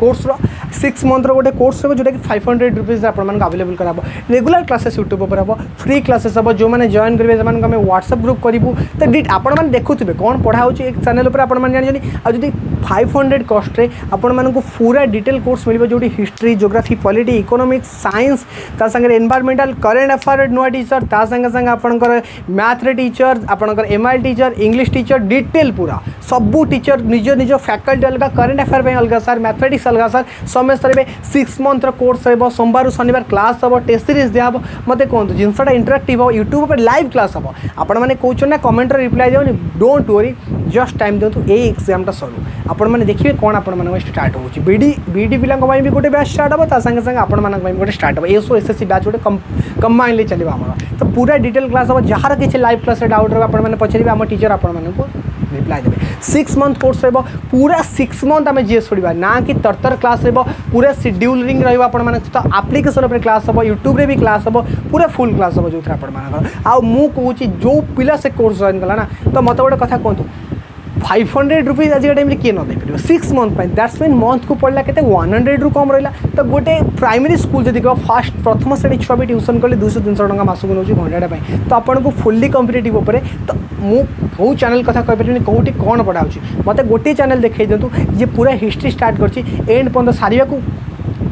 रोर्स 6 मंथ गोटे कोर्स रोक जोटा कि 500 रुपीज आवेलेबल करा रेगुलर क्लासेस यूट्यूब पर हम फ्री क्लासेस हम जो मैंने जॉइन करेंगे से आम व्हाट्सएप ग्रुप करूँ। तो आपने देखुए कौन पढ़ा हो एक चैनल पर आपने जानी आदि 500 कस्ट आपण मानक पूरा डिटेल कोर्स मिल जो history geography polity economics science सागे एनवायरमेंटल करेन्ट अफेयर नुआ टीचर सागे सागे आपंकर मैथ टीचर आपंकर MIL teacher English teacher detail पूरा सबू टीचर निज निज फैकल्टी अलग करेन्ट अफेयर अलग सर मैथमेटिक्स अलग सर समस्त रे 6 मंथ कोर्स रहा सोमवार शनिवार क्लास हम टेस्ट सीरीज दिया मत कहूँ जिनसा इंटरेक्टिव हो यूट्यूब पर लाइव क्लास हम आपण मैंने कौन ना कमेंट रिप्लाई दियो डोंट वरी जस्ट टाइम दिंतु ये एग्जामटा सरू आपण मैंने देखिए कौन आपण स्टार्ट हो बीडी पिला भी गोटे बैच स्टार्ट हम सागे सागे आपण गोटे स्टार्ट हो एसओ एसएससी बैच गोटे कंबाइनली चलो आम तो पूरा डिटेल क्लास हम जार किसी लाइव क्लास डाउट रहा आपने पचारे आम टीचर आपको रिप्लाई देवे 6 मंथ कोर्स रहा पूरा 6 मंथ आम जीएस पढ़ा ना कि तरतर क्लास रहा पूरा शेड्यूलिंग रहा तो आप्लिकेसन पर क्लास हम यूट्यूब रे भी क्लास हम पूरा फुल क्लास हम जो आपको जो पिला से कोर्स जॉइन कला ना तो मत गोटे कथा कहतु 500 रुपीज आज टाइम किए न देपर 6 मंथ दैट्स मीन मंथ को पढ़ला के 100 रु कम रहा तो गोटे प्राइमरी स्कूल जब कह फास्ट प्रथम श्रेणी छुआ भी ट्यूशन कले 200-300 टका मासक नौ घंटाटा तो आपको फुल्ली कम्पिटेटिव तो मु बहु चैनल कथा कहि परिनी कोठी कोन पढ़ाउची मते गोटे चैनल देखै दियंतु जे पूरा हिस्ट्री स्टार्ट करची एंड पर्यंत सारिया को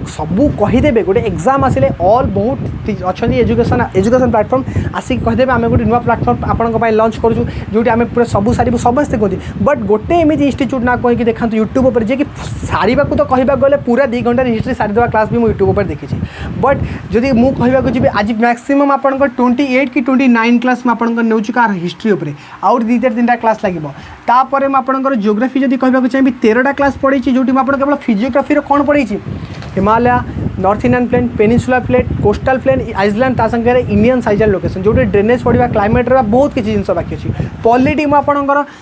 सबू कहीदेवे गोटे एग्जाम आसिले ऑल बहुत अच्छा एजुकेशन प्लाटफॉर्म आसिक कहीदेवे आम गोटे नुआ प्लाटफॉर्म आपण लॉन्च करूँ जो आम पूरा सबू सारू समस्ते कहते बट गोटे एमती इंस्टीट्यूट ना कहीं देखा यूट्यूब पर जे कि सारिबा को तो कहवा गले पूरा 2 घंटा हिस्ट्री सारीदेवा क्लास भी यूट्यूब पर देखी बट जदि मु कहवाक जी आज मैक्सिमम आप 28 कि 29 क्लास में नौ कार हिस्ट्री उपर आउ 2-3टा क्लास लगे तापर मुझे जियोग्राफी जब कहवाक चाहिए 13टा क्लास पढ़ी जो केवल फिजियोग्राफी कौन पढ़ी Himalaya north Indian plain peninsula plate coastal plain island ता संगे इंडियन साइजल लोकेशन जो ड्रेनेज पढ़ा क्लाइमेट बहुत किसी जिन बाकी अच्छी पॉलिटी मुझे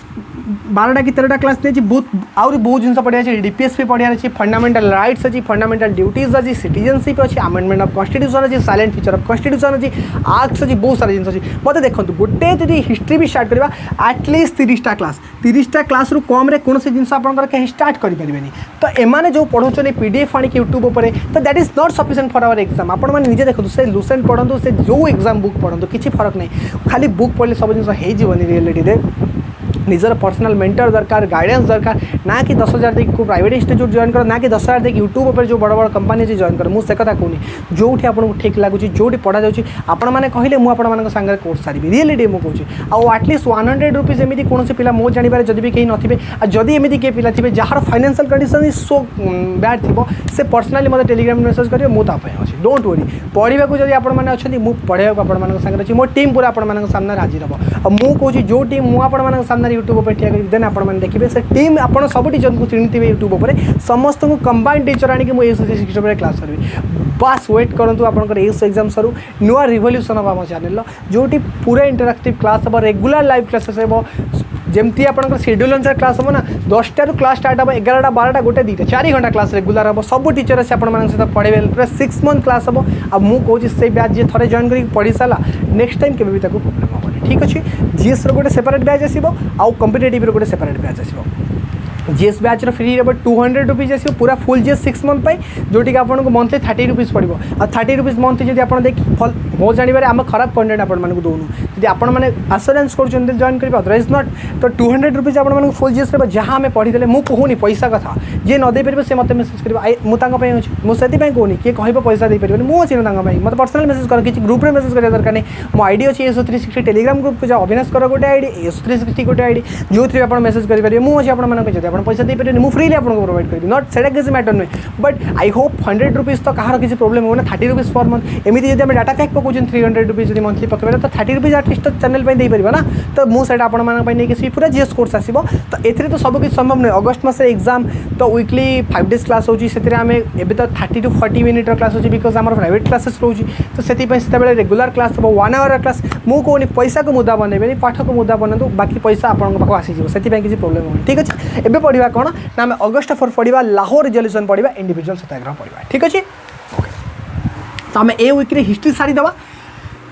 12टा कि 13टा क्लास नहीं बहुत आउरी बहुत जिन पढ़ा डीपीएसपी पढ़ार अच्छी फंडामेंटल राइट्स अच्छी फंडामेंटल ड्यूटीज अच्छी सिटीजनशिप अच्छी अमेंडमेंट ऑफ कॉन्स्टिट्यूशन अच्छी साइलेंट फीचर ऑफ कॉन्स्टिट्यूशन अच्छी आर्ट्स अच्छी बहुत सारा जिन अच्छी मतलब देखो गोटे जब हिस्ट्री भी स्टार्ट करवा एटलिस्ट 30टा क्लास रु कम रे कौन से जिन कहीं स्टार्ट करें तो एमाने जो पढ़ाऊँ पीडीएफ आने यूट्यूब पर तो that is not sufficient for our exam आपण मैंने निजे देखो से लुसेंट पढ़ो से जो एग्जाम बुक पढ़ो किसी फरक नहीं खाली बुक पढ़ले सब जिन हो रियलिटी निजर पर्सनल मेंटर दरकार गाइडेंस दरकार ना कि 10,000 देख को प्राइवेट इंस्टीट्यूट जॉइन कर ना कि 10,000 देख यूट्यूब पर जो बड़ बड़ कंपनी अच्छी जॉइन कर मुझे कथा कहूनी जो आपको ठीक लगुच जो पढ़ा जाऊँगी आपण मैंने कहले मुझे सागर कोर्स सारी रियलिटी मुझे आउ एटलिस्ट 100 रुपीज एमती कौन पिला मो जानवर जब भी कहीं नथिबे जदि एमती किए पिला थे jar financial condition is so bad थी से पर्सनाली मतलब टेलीग्राम मेसेज करेंगे मुझे अच्छी डोंट वरी पढ़ा को जब आपने पढ़ाई आपण सागर अच्छी मो टीम पूरा आपण सामने हाजिर हम मुझे जो टीम मुझे सामने यूट्यूब पर ठिया देन आपने देखिए से टीम आप सब टीचर को चिन्ह यूट्यूब पर समस्त को कंबाइंड टीचर आने मुझे क्लास करी बस वेट करूँ आपंकर एग्जाम सरू नुआ रिवोल्यूशन हम आम चैनल जो पूरा इंटरएक्टिव क्लास हम रेगुलर लाइव क्लासेस हम जमती आपंकर शेड्यूल अनुसार क्लास हम ना 10टा क्लास स्टार्ट हम 11टा 12टा गोटे 2टा 4 घंटा क्लास रेगुलर हम सब टीचर से सहित पढ़े पूरा 6 मंथ क्लास हम आ मुझे से बैच जी थे जॉइन कर पढ़ी सारा नेक्स्ट टाइम केवे भी प्रोब्लेम हेनी ठीक अच्छे जीएस गोटे सेपरेट बैच आसो आउ कॉम्पिटिटिव गोटे सेपरेट बैच आसो जीएस बैच फ्री रे 200 रुपीज आसो पूरा फुल जीएस 6 मंथ पाई जोटी आपको मंथली 30 रुपीज पड़ो आ 30 रुपीज मंथली जब आप देख फल मो जानवर आम खराब कंटेंट आपको दूनु जी आपने आश्योरेंस कर जॉइन करेंगे अदरवाइज नट तो 200 रुपीज आप फुल जीएस जहाँ आम पढ़ी मुझे कहूनी पैसा कथा जी न दे पारे से मत मेसेज कर मुझे अच्छी मुझे कहूनी किए कह पैसा दे पारे मुझे मत पर्सनल मेसेज कर किसी ग्रुप में मेसेज करा दरकार नहीं मो आईडी अच्छी ASO360 टेलीग्राम ग्रुप को जाओ अविनाश कर गोटे आईडी ASO360 गोटे आईडी जो थ्री आप मेसेज करेंगे मुझे आपको पैसा दे पारे मुझे फ्रीली आपको प्रोवाइड करी नट से किसी मैटर नुहे बट आई होप 100 रुपीज तो कहार किसी प्रोब्लेम हो 30 रुपीज पर मंथ एमती जब डाटा पैक पकाउँ 300 रुपीज जब मंथली पकड़े तो 30 रुपीज एटलिस्ट तो चैनल पर दे पार ना तो मुझे आपको पूरा जीएस कोर्स आसो तो ए तो सब किसी संभव नहीं अगस्ट मस एग्जाम तो वीकली 5 डेज क्लास होची से आम एबे तो 30 to 40 मिनिट क्लास होची बिकज आम प्राइवेट क्लासेस रोची तो से रेगुलर क्लास हम 1 आवर क्लास मुझे कहूनी पैसा को मुद्दा बनइबे पाठ को मुद्दा बनातु बाकी पैसा आपको पाक आसीज से किसी प्रोब्लेम हो ठीक अच्छे एबे पढ़ा कौन ना आम अगस्ट 4 पढ़ा लाहौर रिजोल्यूशन पढ़ा इंडिविजुअल सत्याग्रह पढ़ा ठीक अच्छे ओके तो आम ए वीक हिस्ट्री सारीदे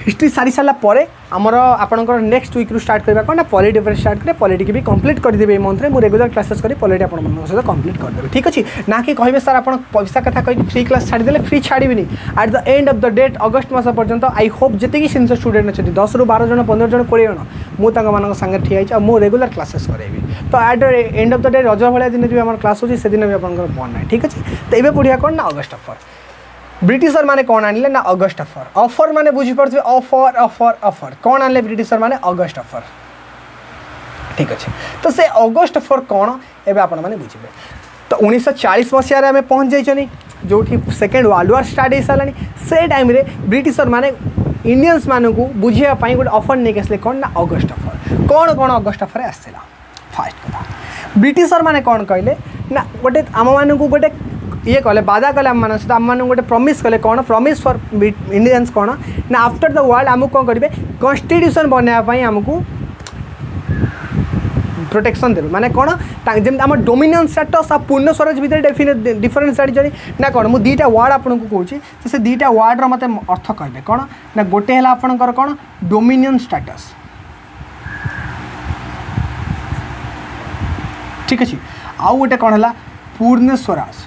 हिस्ट्री सारी सारापर आमर आपंकर नेक्स्ट वीक स्टार्ट करवा कौन ना पॉलिटी पर स्टार्ट करें पॉलिटी भी कंप्लीट करदेवे मंथ में मुझे रेगुलर क्लासेस करी पॉलिटी आप सहित कंप्लीट करदेवे ठीक अच्छे ना कि कहे सर आप पैसा कथा कहीं फ्री क्लास छाड़ीदे फ्री छाड़बी at the end of the date August मस पर्यंत आई होप जी सिनियर स्टूडेंट अच्छे 10 रू 12 जन 15 जन 20 जन मुझे सागर ठिया मुझे रेगुलर क्लासेस करेबी तो eight the end of the day रज भाया दिन जो आम क्लास होती से दिन भी आप बन ना ठीक अच्छे तो ये पढ़िया कौन ना अगस्ट ऑफर ब्रिटिशर माने कौन आनिले ना अगस्ट ऑफर ऑफर माने बुझी पड़े ऑफर ऑफर ऑफर कौन आनिले ब्रिटिशर माने अगस्ट ऑफर ठीक अच्छे तो से अगस्ट ऑफर कौन एवं आपण मैंने बुझे तो 1940 मसीह आम पहुँच जाइए जो सेकेंड वर्ल्ड वार स्टार्ट हो सारा से टाइम रे ब्रिटिशर माने इंडियंस मानू बुझापी गोटे ऑफर नहीं आसले कौन ना अगस्ट ऑफर कौन कौन अगस्ट ऑफर आसला फास्ट कथा ब्रिटिशर माने कौन कहले ना गोटे आम मानू गोटे ये कहले बाधा कले आम सहित आम गोटे प्रमिश कले कौन प्रमिश फॉर इंडियंस कौन ना आफ्टर द वर्ल्ड आमको कौन करेंगे कन्स्टिट्यूशन बनायापाई आमको प्रोटेक्शन देवे माने कौन जमी आम डोमिनियन स्टेटस आ पूर्ण स्वराज भितर डिफरेन्स जानी ना कौन मुझे 2टा वर्ड आपको कहूँ से 2टा वर्ड मत अर्थ कहे कौन ना गोटे है आपंकर कौन डोमिनियन स्टेटस ठीक अच्छे आउ गोटे कौन है पूर्ण स्वराज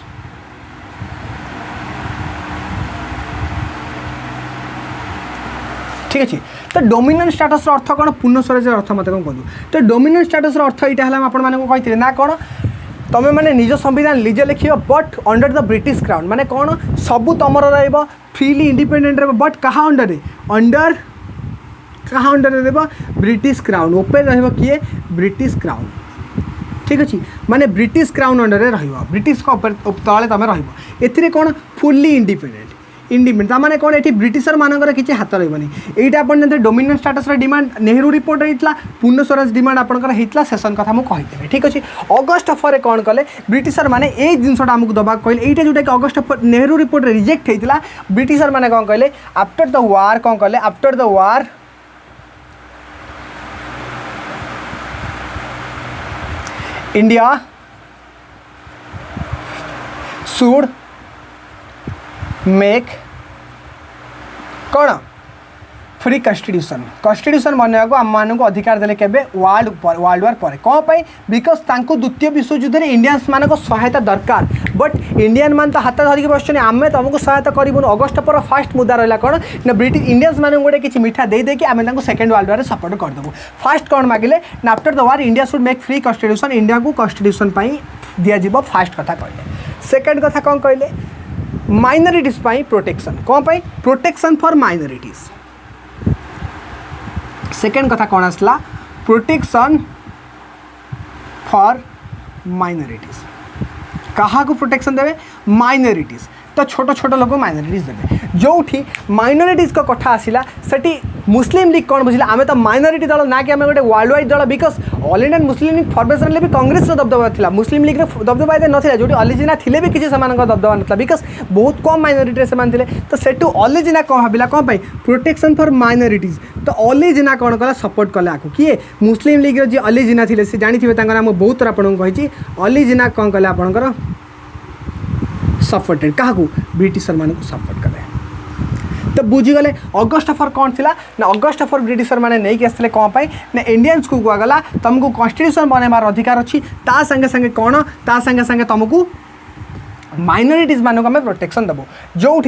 ठीक अच्छे तो डोमिनेंट स्टेटस अर्थ कौन पूर्ण स्वराज्य अर्थ मत कौन कहूँ तो डोमिनेंट स्टेटस अर्थ यहाँ है आपको ना कौन तुम्हें मैंने निज संविधान निजे लिख but under the British crown माने कौन सबू तुम फ्रीली इंडिपेंडेंट बट कहा अंडर अंडर कहा अंडर देव ब्रिटिश क्राउन ओपे रही किए ब्रिटिश क्राउन ठीक अच्छे माने ब्रिटिश क्राउन अंडर ब्रिटिश तले तुम रही कौन फुल्ली इंडिपेंडेंट ताने कौन ये ब्रिटिशर मानकर किसी हाथ रही यहाँ आप जानते dominant status demand Nehru report होता पूर्ण स्वराज डिमांड आपंकर होता सेसन कथा मुझे कही ठीक अच्छे अगस्ट अफर कौन कले ब्रिटिशर मैंने ये जिनसा आमको दबा कहले यहाँ जोटा कि August offer Nehru report reject होता ब्रिटिशर मैंने कौन कहले आफ्टर द वार कौन कले after the war India should make कौन फ्री कन्स्टिट्यूशन बनवाक आम मानक अधिकार देले केबे वर्ल्ड वार पर कौन पाई बिकज तांको द्वितीय विश्वयुद्ध में इंडियंस मानक सहायता दरकार बट इंडियन मान तो हाथ धरिक बस आम तुमको सहायता करूँ अगस्ट पर फास्ट मुद्दा रहा कौन ना ब्रिटिश इंडियंस मान गोटे किसी मिठा दे देकी आम सेकेंड वर्ल्ड वार सपोर्ट करदेबू फास्ट कौन मागिले ना after the war India should make free constitution India को कन्स्टिट्यूशन दिज्व फास्ट कथा कहले सेकेंड कथा कौन कहले माइनॉरिटीज प्रोटेक्शन कौन पाई प्रोटेक्शन फॉर माइनॉरिटीज सेकेंड कथा कौन आसला प्रोटेक्शन फॉर माइनॉरिटीज कहा को प्रोटेक्शन देवे माइनॉरिटीज तो छोट छोट लोक माइनॉरिटीज देवे जो माइनॉरिटीज को कथा आसला सेठी मुस्लिम लीग कौन बुझिला आमे तो माइनॉरिटी दल ना कि आमे गोटे वर्ल्ड वाइड दल because all Indian Muslim league formation भी कांग्रेस दबदबा था मुस्लिम लीग दबदबा एते नथिला जो अलिजिना थिले भी किसी सेमानक दबदबा नथिला बिकज बहुत कम माइनॉरिटी से थिले तो सेठू अलिजिना कौन भाविला कौन पाई प्रोटेक्शन फॉर माइनॉरिटीज तो अलिजिना कौन कला सपोर्ट कला आकु किए मुस्लिम लीग जी अलिजिना थिले से जानिथिबे तांकर हम बहुत थर आपन कहिछि अलिजिना कौन कले आपनकर सपोर्टेड क्या ब्रिटिशर मान को सपोर्ट कले तो बुझीगले अगस्ट अफर कौन थी ना अगस्ट अफर ब्रिटिशर मैंने नहीं आसते कौन पाई ना इंडियंस को कहगला तुमको कन्स्टिट्यूशन बनवार अधिकार अच्छी ता संगे संगे कौन ता संगे संगे तुमको माइनॉरिटीज मानक आम प्रोटेक्शन देव जो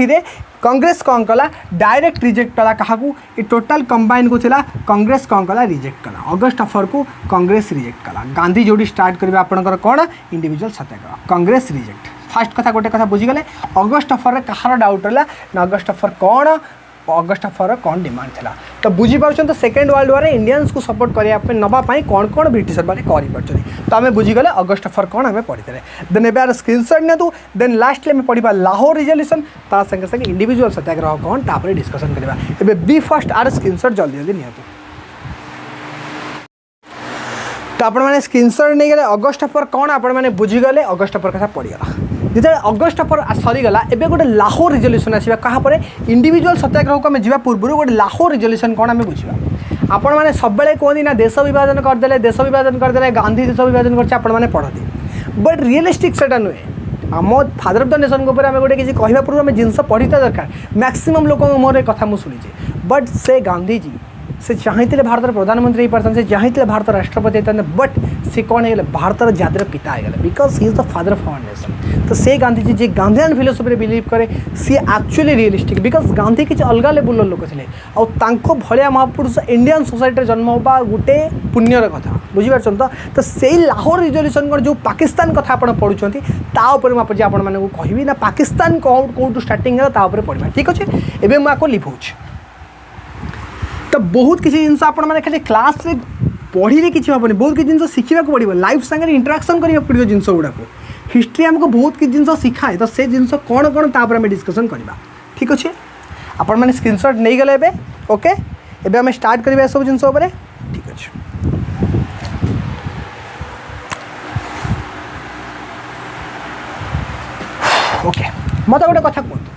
कांग्रेस कौन कला डायरेक्ट रिजेक्ट कला क्या ये टोटाल कंबाइन को थिला कांग्रेस कौन कला रिजेक्ट कला अगस्ट अफर को कांग्रेस रिजेक्ट कला गांधी जोड़ी स्टार्ट करेंगे आपंकर कौन इंडिविजुअल सत्याग्रह कांग्रेस रिजेक्ट फास्ट कथा गोटे कथा बुझीगले अगस्ट अफर कहार डाउट है ना अगस्ट अफर कौन अगस्ट अफर कौन डिमांड था तो बुझीपार तो सेकेंड वर्ल्ड वार इंडियंस को सपोर्ट करने नापी कौन कौन ब्रिटिशर मैंने कर तो आम बुझीगले अगस्ट अफर कौन आम पढ़ी देन ए यार स्क्रीनशॉट नियंतु देन लास्टली आम पढ़ा लाहौर रिजोल्यूशन ता संगे संगे इंडिविजुअल सत्याग्रह कौन तापर डिस्कसन करवा A B fast or screenshot जल्दी जल्दी नियंतु तो आपण मैंने स्क्रीनशॉट नहीं गले अगस्ट अफर कौन आपण मैंने बुझीगले अगस्ट अफर कथा पड़गला जो अगस्ट अफर सरीगला एवं गोटे लाहौर रिजोल्यूशन आसवा क्या इंडिविजुअल सत्याग्रह को आम जा पूर्व गोटे लाहौर रिजोल्यूशन कौन आम बुझा आपण मैंने सब कहते ना देश विभाजन करदे गांधी देश विभाजन कर पढ़ती बट रियलिस्टिक से नुहे आम फादर ऑफ द नेशन के आम गोटे किसी कहवा पूर्व आम जिनस पढ़ी दरकार मैक्सिमम लोक मोर कथा मुझे शुणी बट से गांधीजी से चाहते भारत प्रधानमंत्री हो पारते से चाहते भारत राष्ट्रपति होता बट से कौन हो भारत जातिर पिता हो because he is the father of our nation तो से गांधीजी जी गांधीयन फिलोसफी बिलीव करे सी एक्चुअली रियलिस्टिक बिकज गांधी किसी अलग लेवल लोक थे और भाया महापुरुष इंडियन सोसाइटी जन्म होगा गोटे पुण्यर कथा बुझीपार तो से लाहौर रिजोल्यूशन जो पाकिस्तान कथा आप पढ़ुं तापर मुझे आपको कहबी ना पाकिस्तान कौटू स्टार्टिंग है पढ़ा ठीक अच्छे एवं मुझे लिभाऊँ तो बहुत किसी जिन आप खाली क्लास रे पढ़ी किसी हेनी बहुत किसी जिन शिखा पड़ो लाइफ सागर इंटराक्शन करा पड़ो जिन गुड़ाक हिस्ट्री आमको बहुत किसी जिन शिखाए तो से जिन कौन कौन तापर आम डिस्कसन करवा ठीक अच्छे आपण मैंने स्क्रीनशॉट नहीं गले एबे ओके एबे आम स्टार्ट करवा सब जिन ठीक अच्छे ओके मत गोटे कथा कहतु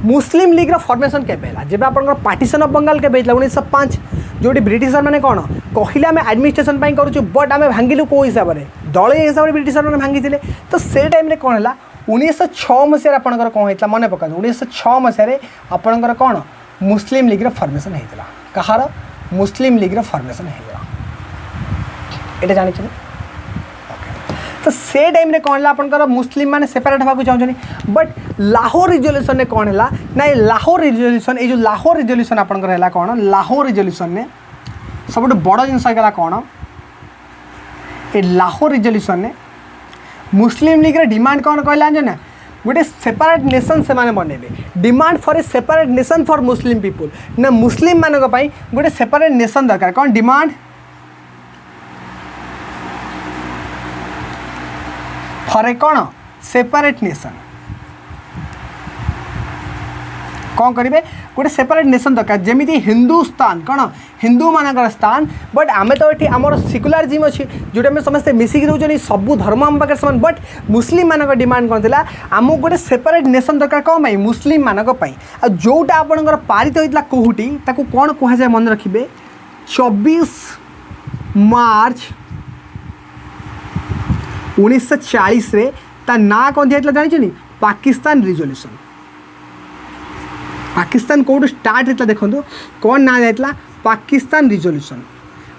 मुस्लिम लीग फॉर्मेशन केबे जब आप पार्टीशन ऑफ बंगाल के 1905 जो ब्रिटिशर मैंने कौन कहले आम एडमिनिस्ट्रेशन करूँ बट आम भांगिलु कौ हिसाब से दल हिसाब से ब्रिटिशर मैंने भांगी तो से टाइम कौन है 1906 मसीह आपंकर कौन होता मन पका 1906 मसीह आपंकर कौन मुस्लिम लीग फॉर्मेशन होता कहार मुस्लिम लीग फॉर्मेशन होता ये जानी तो से टाइम रे कौन आपंकर मुस्लिम मैंने सेपरेट होगा चाहते बट लाहौर रिजोल्यूशन ने कौन है ना ये लाहौर रिजोल्यूशन ये जो लाहौर रिजोल्यूशन आपंकर है कौन लाहौर रिजोल्यूशन ने सब बड़ जिनस होगा कौन ये लाहौर रिजोल्यूशन ने मुस्लिम लीग रे डिमांड कौन कहला ना गोटे सेपरेट नेशन से माने बनेबे demand for a separate nation for Muslim people ना मुस्लिम मानक गोटे सेपरेट नेशन दरकार कौन डिमांड फॉर ए कौन सेपरेट नेशन कौन करेंगे गोटे सेपरेट नेशन दरकार जमी हिंदुस्तान कौन हिंदू मानकर स्थान बट आम तो ये आम सेक्युलरिज्म अच्छी जोटा आम समस्ते मिसिक रोचे सबू धर्म आम पाखे सामान बट मुस्लिम मानक डिमांड कौन था आमको गोटे सेपरेट नेशन दरकार कौन पाई मुस्लिम मानक जोटा आपंकर पारित होता कौटी ताकू कौन कहुए मन रखिए 24 मार्च 1940 रे ता ना कौन दिया जानी पाकिस्तान रिजोल्यूशन पाकिस्तान कौट स्टार्ट होता देखो कौन ना जाता पाकिस्तान रिजोल्यूशन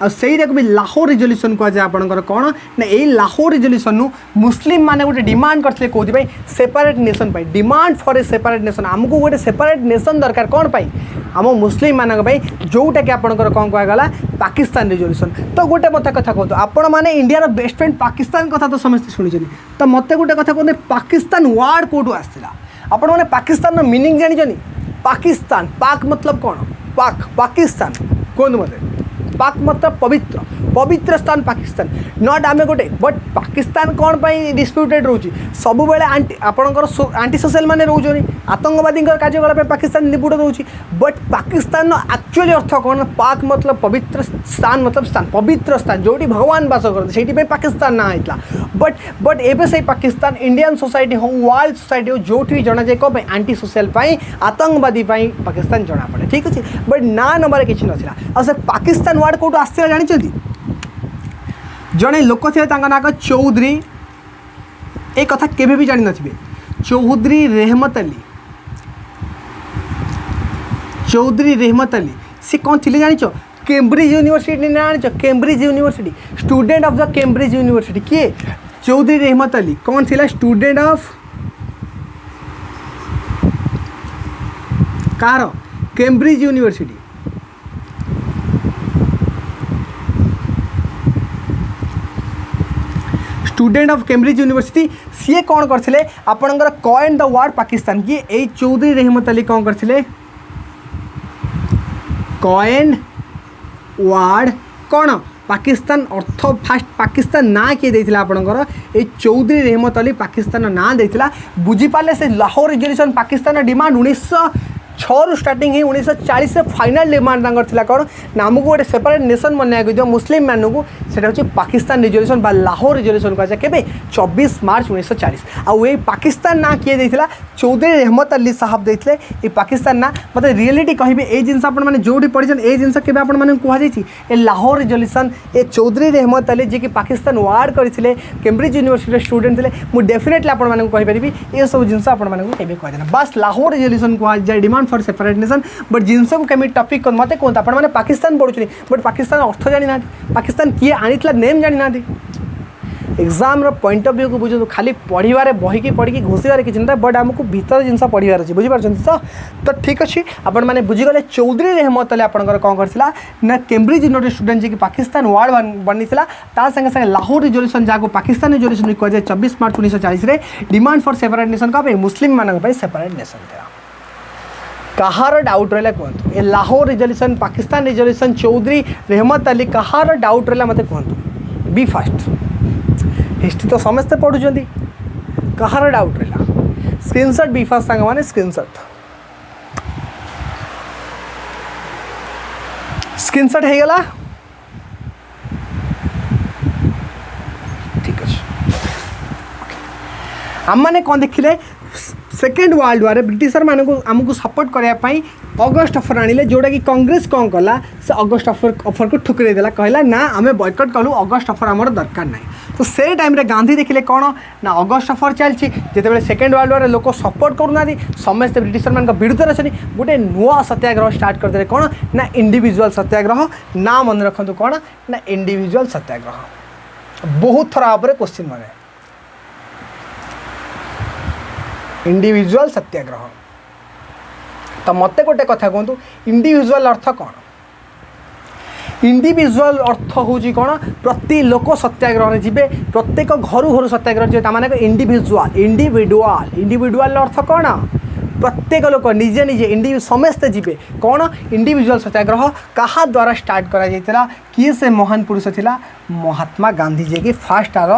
आईटा को भी लाहौर रिजोल्यूशन कहुए आपंकर कौन ना यही लाहौर रिजोल्यूशन मुस्लिम माने गोटे डिमांड करते कौन separate nation pi demand for a separate nation आमको गोटे सेपरेट नेशन दरकार कौन पाई आम मुस्लिम मानक जोटा कि आपंकर कौन कहगला पाकिस्तान रिजोल्यूशन तो गोटे मत कथा कहतु आपण मैंने इंडिया बेस्ट फ्रेंड पाकिस्तान कथा तो समस्त शुणी तो मत गोटे कथा कहते पाकिस्तान वर्ड कौटू आसला आपण मैंने पाकिस्तान मीनिंग जानी पाकिस्तान पाक मतलब कौन पाक पाकिस्तान कहतु मत पाक मतलब पवित्र पवित्र स्थान पाकिस्तान नट आम गोटे बट पाकिस्तान कौन पाई डिस्प्यूटेड रोची सब बेले आपणकर आंटी सोशल मैंने रोचे आतंकवादी कार्यकलाप पाकिस्तान निपुट रोची बट पाकिस्तान एक्चुअली अर्थ कौन पाक मतलब पवित्र स्थान पवित्र स्थान जो भगवान बास करते से पाकिस्तान ना होता बट एवं से पाकिस्तान इंडियन सोसाइटी हो वर्ल्ड सोसाइटी हो जो भी जना जाए कौन आंटी सोशल आतंकवादी पाकिस्तान जना पड़े ठीक अच्छे बट ना नंबर किसी नाला आ सर पाकिस्तान वर्ड कौटू आसला जानी जड़े लोक थे ना चौधरी ए कथा केबे भी जानी नथिबे चौधरी रहमत अली सी कौन थी जानी कैम्ब्रिज यूनिवर्सिटी ना जानी Cambridge University student of the Cambridge University किए चौधरी रहमत अली कौन थी स्टूडेंट ऑफ कार Cambridge University student of Cambridge University सी कौन करथिले आपणकर कॉइन द वर्ड पाकिस्तान किए ए चौधरी रहमत अली कौन करथिले कॉइन वर्ड कौन पाकिस्तान अर्थ फास्ट पाकिस्तान ना किए देथिला आपणकर ए चौधरी रहमत अली पाकिस्तान ना देथिला बुझी पाले से Lahore resolution Pakistan demand 1906 starting ही 1940 से फाइनल डिमांड था कौन ना आमको गोटे सेपरेट नेशन बनने दियो मुस्लिम मानू से पाकिस्तान रिजोल्यूशन बा लाहौर रिजोल्यूशन कहुए के 24 मार्च 1940 आउ ये पाकिस्तान ना किए देथिला चौधरी रहमत अली साहब देते ये पाकिस्तान ना मतलब रियलिटी कहे ये जिन आपने जो पढ़ी ये जिन के कहुई ए लाहौर रिजोल्यूशन ए चौधरी रहमत अली जी की पाकिस्तान वार्ड करते कैम्ब्रिज यूनिवर्सिटी स्टूडेंट थे मुझे डेफिनेटली आपको ये सब जिन आपको कहदेना बस लाहौर रिजोल्यूशन कहुए demand for separate nation but जिनस को केमी टॉपिक मत कहते आपने पाकिस्तान पढ़ुचे बट पाकिस्तान अर्थ जानी ना पाकिस्तान किए आनी नेम जानी ना एग्जाम पॉइंट ऑफ व्यू को बुझे खाली पढ़ार बही की पढ़ी घोषार किसी ना बट आमको भीतर जिन पढ़ार अच्छे बुझीपार तो ठीक अच्छे आपण मैंने बुझीगले चौधरी रहमत अली आपंकर कौन करथिला ना कैम्ब्रिज यूनिवर्सिटी स्टूडेंट जी की पाकिस्तान वार्ड बनी संगे संगे लाहौर रिजोल्यूशन जहाँ पाकिस्तान रिजोल्यूशन कहुए 24 मार्च 1940 में डिमांड फॉर सेपरेट नेशन का मुस्लिम मानक सेपरेट नेशन था कहार डाउट रहा कहतु ए लाहौर रिजोल्यूशन पाकिस्तान रिजोल्यूशन चौधरी रहमत अली कहार डाउट रहा मत कहतु बी फास्ट हिस्ट्री तो समस्ते पढ़ुं कहार डाउट रहा स्क्रीनशॉट बी फास्ट सांग मैंने स्क्रीनशॉट हो गला ठीक अच्छे आम मैंने कौन देखिले सेकेंड वर्ल्ड वार ब्रिटिशर मानक आमको सपोर्ट करने अगस्ट ऑफर आनिले जोटा कि कांग्रेस कौन कला से अगस्ट ऑफर को ठुकरे देला कहला ना आम बॉयकट कलु अगस्ट ऑफर आमर दरकार ना तो से टाइम रे गांधी देखिले कौन ना अगस्ट ऑफर चलती जिते सेकेंड वर्ल्ड वार लोक सपोर्ट करूना समस्ते ब्रिटिशर मान विरुद्ध अच्छे गोटे नुआ सत्याग्रह स्टार्ट करते कौन ना इंडिविजुअल सत्याग्रह ना मन रखु कौन ना इंडिविजुअल सत्याग्रह बहुत थर आप क्वेश्चन माने इंडिविजुअल सत्याग्रह। तो मत गोटे कथा कहतु इंडिविजुअल अर्थ कौन? इंडिविजुअल अर्थ हूँ कौन? प्रति लोक सत्याग्रह जीवे, प्रत्येक घर घर सत्याग्रह जीवे माने इंडिविजुअल। इंडिविजुअल इंडिविजुअल अर्थ कौन? प्रत्येक लोक निजे निजे समस्ते जीवे कौन? इंडिविजुअल सत्याग्रह। कहा द्वारा स्टार्ट करा जाइतिला? किए से महान पुरुष थिला? महात्मा गांधी जी की फास्ट आग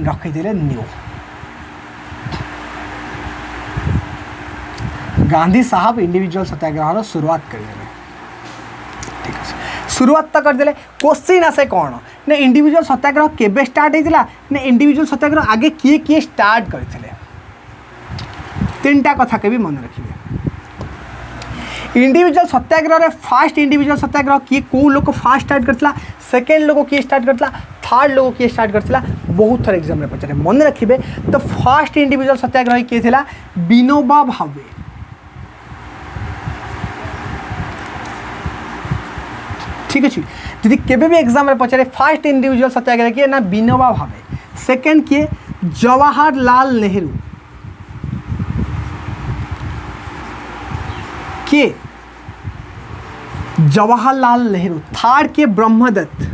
रखी न्यू। गांधी साहब इंडिविजुअल सत्याग्रह शुरुआत करदे। ठीक है, शुरुआत तो करदे। क्वेश्चन आसे कौन ना इंडिविजुअल सत्याग्रह केबे स्टार्ट होइतिला ना इंडिविजुअल सत्याग्रह आगे किए किए स्टार्ट करथिले? तीनटा कथा के भी मन रखिए। इंडिविजुअल सत्याग्रह रे फास्ट इंडिविजुअल सत्याग्रह किए को लोग फास्ट स्टार्ट करथिला? सेकेंड लोग किए स्टार्ट करथिला? थर्ड लोग किए स्टार्ट करथिला? बहुत थर एग्जाम रे पचारे मन रखिए। तो फास्ट इंडिविजुअल सत्याग्रह किए थिला? विनोबा भावे। ठीक अच्छे, यदि केबे भी एग्जाम में पचारे फास्ट इंडिविजुअल सत्याग्रह किए ना विनोबा भावे, सेकेंड किए जवाहरलाल नेहरू, के जवाहरलाल नेहरू, थर्ड के ब्रह्मदत्त,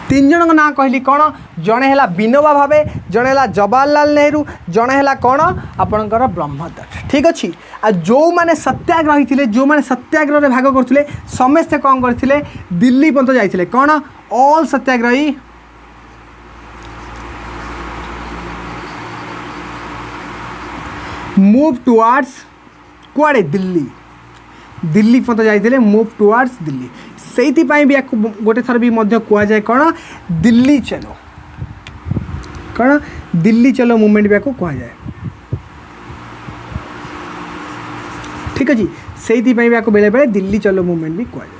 तीन जन का ना कहली कौन? जड़े है विनोबा भावे, जड़े है जवाहरलाल नेहरू, जड़े है कौन? आपणकर ब्रह्मदत्त। ठीक अच्छे, आ जो मैंने सत्याग्रही थे, जो मैंने सत्याग्रह भाग करते समस्ते कौन करते? दिल्ली पर्यंत जाइए कौन? ऑल सत्याग्रही मूव टुवर्ड्स कुआड़े? दिल्ली। दिल्ली पर्यंत जाइए मूव टुवर्ड्स दिल्ली। से भी या गोटे थर भी कह जाए कौन? दिल्ली चलो। कौन? दिल्ली चलो मूवमेंट भी कह जाए। ठीक अच्छे, से बेले बेले दिल्ली चलो मूवमेंट भी कह जाए।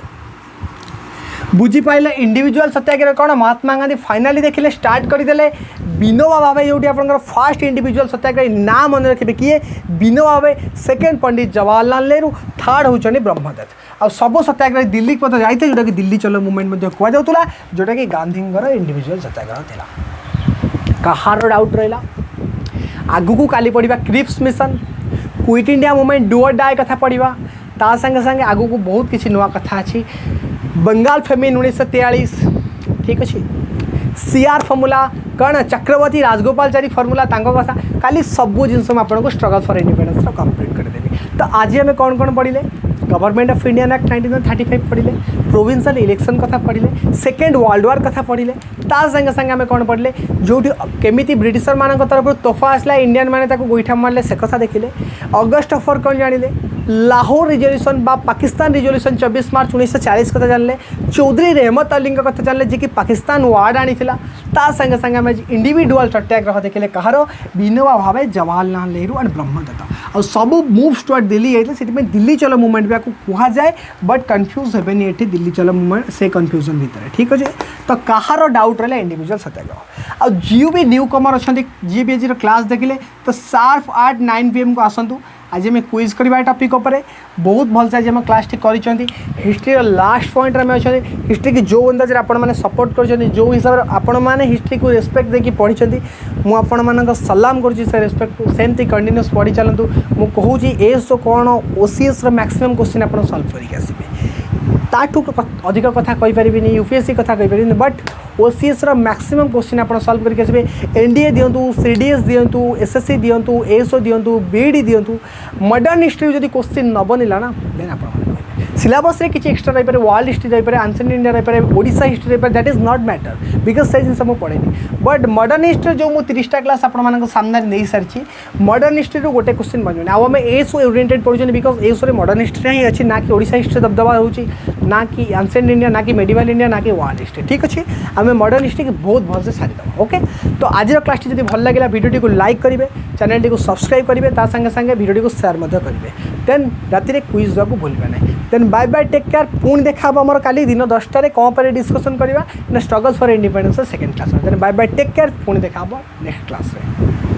बुझीपारे इंडिविजुअल सत्याग्रह कौन? महात्मा गांधी फाइनाली देखिले स्टार्ट करदे। विनोबा भावे जो आप फास्ट इंडिविजुअल सत्याग्रही ना मन रखिए किए? Vinoba Bhave, second Pandit Jawaharlal Nehru, third होचनी Brahmadatta. आ सब सत्याग्रही दिल्ली पद जाते जोटा कि दिल्ली चलो मूवमेंट कह जाऊला, जोटा कि गांधी इंडिविजुअल सत्याग्रह थिला। कहार डाउट रहा? आगु को काली पढ़ा Cripps mission, quit India movement, do or die कथा पढ़ा। ता संगे संगे आगु को बहुत किसी नुआ कथा अच्छी। बंगाल फेमिन 1943। ठीक अच्छे, सीआर फर्मुला कौन? चक्रवर्ती राजगोपालचारी फर्मुला कथा। खाली सबू जिनस आपको स्ट्रगल फॉर इंडिपेंडेंस कंप्लीट करदेवी। तो आज आम कौन कौन पढ़ले? गवर्नमेंट ऑफ इंडियन एक्ट 1935 पढ़ले, प्रोविंशियल इलेक्शन कथा पढ़ले, सेकेंड वर्ल्ड वार कथा पढ़ले। ता संगे संगे आम कौन पढ़ले? जो केमिति ब्रिटिशर मान तरफ तोहफा आसला इंडियन माने गोईठा मारे से कथा देखिले। अगस्ट ऑफर कौन जानिले? लाहौर रिजोल्यूशन बा पाकिस्तान रिजोल्यूशन 24 मार्च 1940 कथा जानले। चौधरी रहमत अली कथा जानले जी कि पाकिस्तान वार्ड आनी थिला। ता संगे संगे आम इंडिविजुअल सत्याग्रह देखिले कहार? विनोबा भावे, जवाहरलाल नेहरू एंड ब्रह्मदत्त। और सब मूव्स टुवर्ड दिल्ली जाइए, से दिल्ली चलो मूवमेंट भी कह जाए, बट कन्फ्यूज हेनी ये दिल्ली चलो मूवमेंट से कन्फ्यूजन भितर। ठीक अच्छे, तो कहार डाउट रहा इंडिविजुअल सत्याग्रह। और जी भी न्यू कमर अच्छा जी भी आज क्लास देखिले तो शार्प 8 9 PM को आसतु। आज आम क्विज करवा टॉपिक उपर बहुत भलसे आज क्लास टी कर हिस्ट्री लास्ट पॉइंट में अच्छा हिस्ट्री की जो अंदाज आपने सपोर्ट कर जो हिसाब से आपण मैंने हिस्ट्री को रेस्पेक्ट देकी पढ़ी मुझे सलाम करुँच से रेस्पेक्ट सेमती कंटिन्यूस पढ़ी चलतु। मुझे कहूँ एस जो कौन ओसीएस मैक्सिमम क्वेश्चन आप सल्व करके आसबे ताठू अधिक कथा कहीपरि यूपीएससी कथा कहीपरि बट ओसीएस मैक्सिमम क्वेश्चन आप सल्व करके आसबे। एनडीए दिंतु सीडीएस दिंतु एसएससी दिंतु एएसओ दिंतु बीईडी दिंतु मॉडर्न हिस्ट्री जब क्वेश्चन न बनला ना देन आप सिलेबस रे किसी एक्सट्रा रही वर्ल्ड हिस्ट्री रही एंशिएंट इंडिया रही ओडिशा हिस्ट्री रही that is not matter because से जिन मुझे पढ़ेनि बट मॉडर्न हिस्ट्री जो मुझे 30टा क्लास आप सामने नहीं सारी मॉडर्न हिस्ट्री गोटे क्वेश्चन बन आउ आम एस ओरिएंटेड पढ़ुँ बिकज एस मॉडर्न हिस्ट्री ही अच्छी ना कि ओडिशा हिस्ट्री दबदबा हो ना कि एंशिएंट इंडिया ना कि मेडिवल इंडिया ना कि वर्ल्ड हिस्ट्री। ठीक अच्छे आम मॉडर्न हिस्ट्री की बहुत भलसे सारीदेव। ओके तो आज क्लास जब भल लगे वीडियो को लाइक करेंगे चैनल टी सब्सक्राइब करेंगे सागे सागे वीडियो को शेयर करेंगे देन राति क्विज देवाक भूलना ना then bye bye take care पुणी देखा आमर काली दिन 10टार कौन पर डिस्कसन करवा struggle for independence second class then bye bye take care पुणी देखा नेक्स्ट क्लास रे।